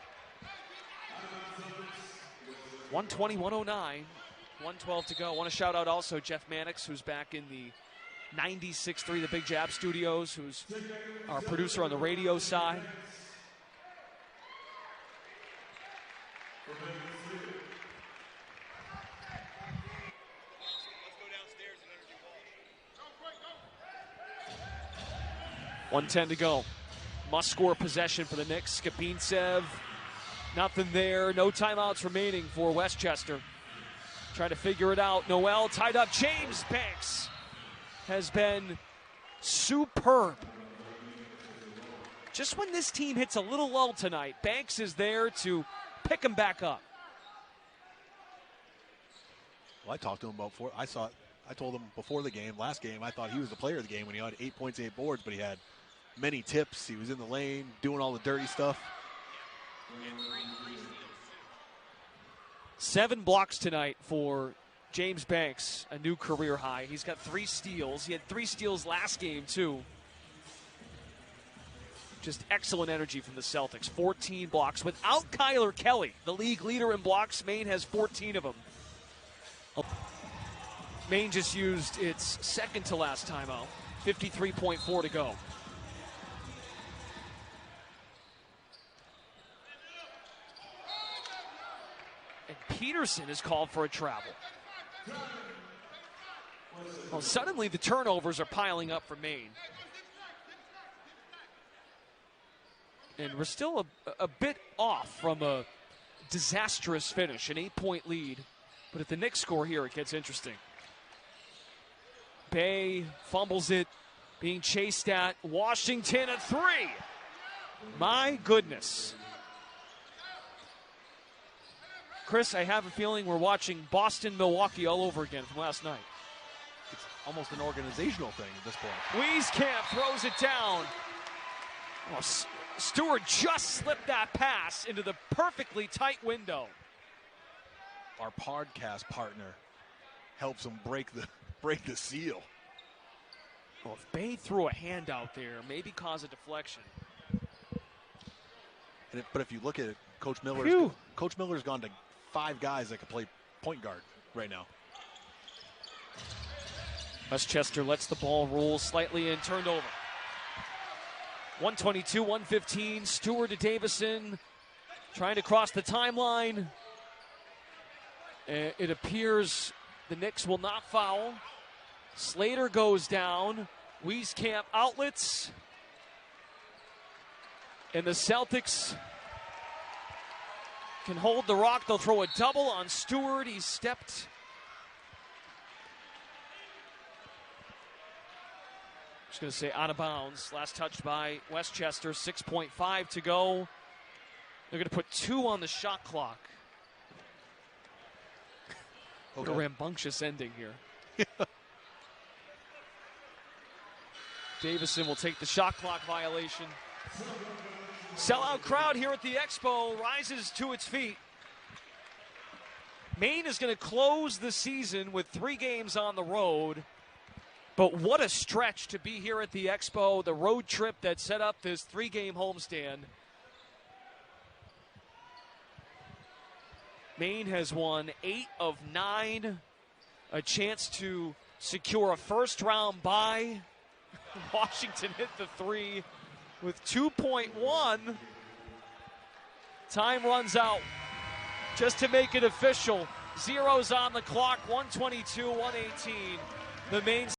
120-109. 1:12 to go. I want to shout out also Jeff Mannix, who's back in the 96.3, the Big Jab Studios, who's our producer on the radio side. $1:10 to go. Must score possession for the Knicks. Skapintsev, nothing there. No timeouts remaining for Westchester. Trying to figure it out. Noel tied up. James Banks has been superb. Just when this team hits a little lull tonight, Banks is there to pick him back up. Well, I talked to him about I told him before the game, last game, I thought he was the player of the game when he had 8 points, 8 boards, but he had many tips. He was in the lane, doing all the dirty stuff. 7 blocks tonight for James Banks, a new career high. He's got 3 steals. He had 3 steals last game, too. Just excellent energy from the Celtics. 14 blocks without Kyler Kelly, the league leader in blocks. Maine has 14 of them. Maine just used its second to last timeout. 53.4 to go. And Peterson is called for a travel. Well, suddenly the turnovers are piling up for Maine. And we're still a bit off from a disastrous finish, an 8-point lead. But if the Knicks score here, it gets interesting. Bay fumbles it, being chased at. Washington at 3. My goodness. Chris, I have a feeling we're watching Boston-Milwaukee all over again from last night. It's almost an organizational thing at this point. Wieskamp throws it down. Oh, Stewart just slipped that pass into the perfectly tight window. Our podcast partner helps him break the seal. Well, if Bay threw a hand out there, maybe cause a deflection. But if you look at it, Coach Miller's gone to 5 guys that can play point guard right now. Westchester lets the ball roll slightly and turned over. 122-115. Stewart to Davison, trying to cross the timeline. It appears the Knicks will not foul. Slater goes down. Wieskamp outlets. And the Celtics can hold the rock. They'll throw a double on Stewart. He stepped Just going to say out of bounds. Last touched by Westchester. 6.5 to go. They're going to put 2 on the shot clock. What a rambunctious ending here. Davison will take the shot clock violation. Sellout crowd here at the Expo rises to its feet. Maine is going to close the season with 3 games on the road. But what a stretch to be here at the Expo, the road trip that set up this 3-game homestand. Maine has won 8 of 9, a chance to secure a first-round bye. Washington hit the 3 with 2.1. Time runs out. Just to make it official, zeros on the clock, 122, 118. The Maine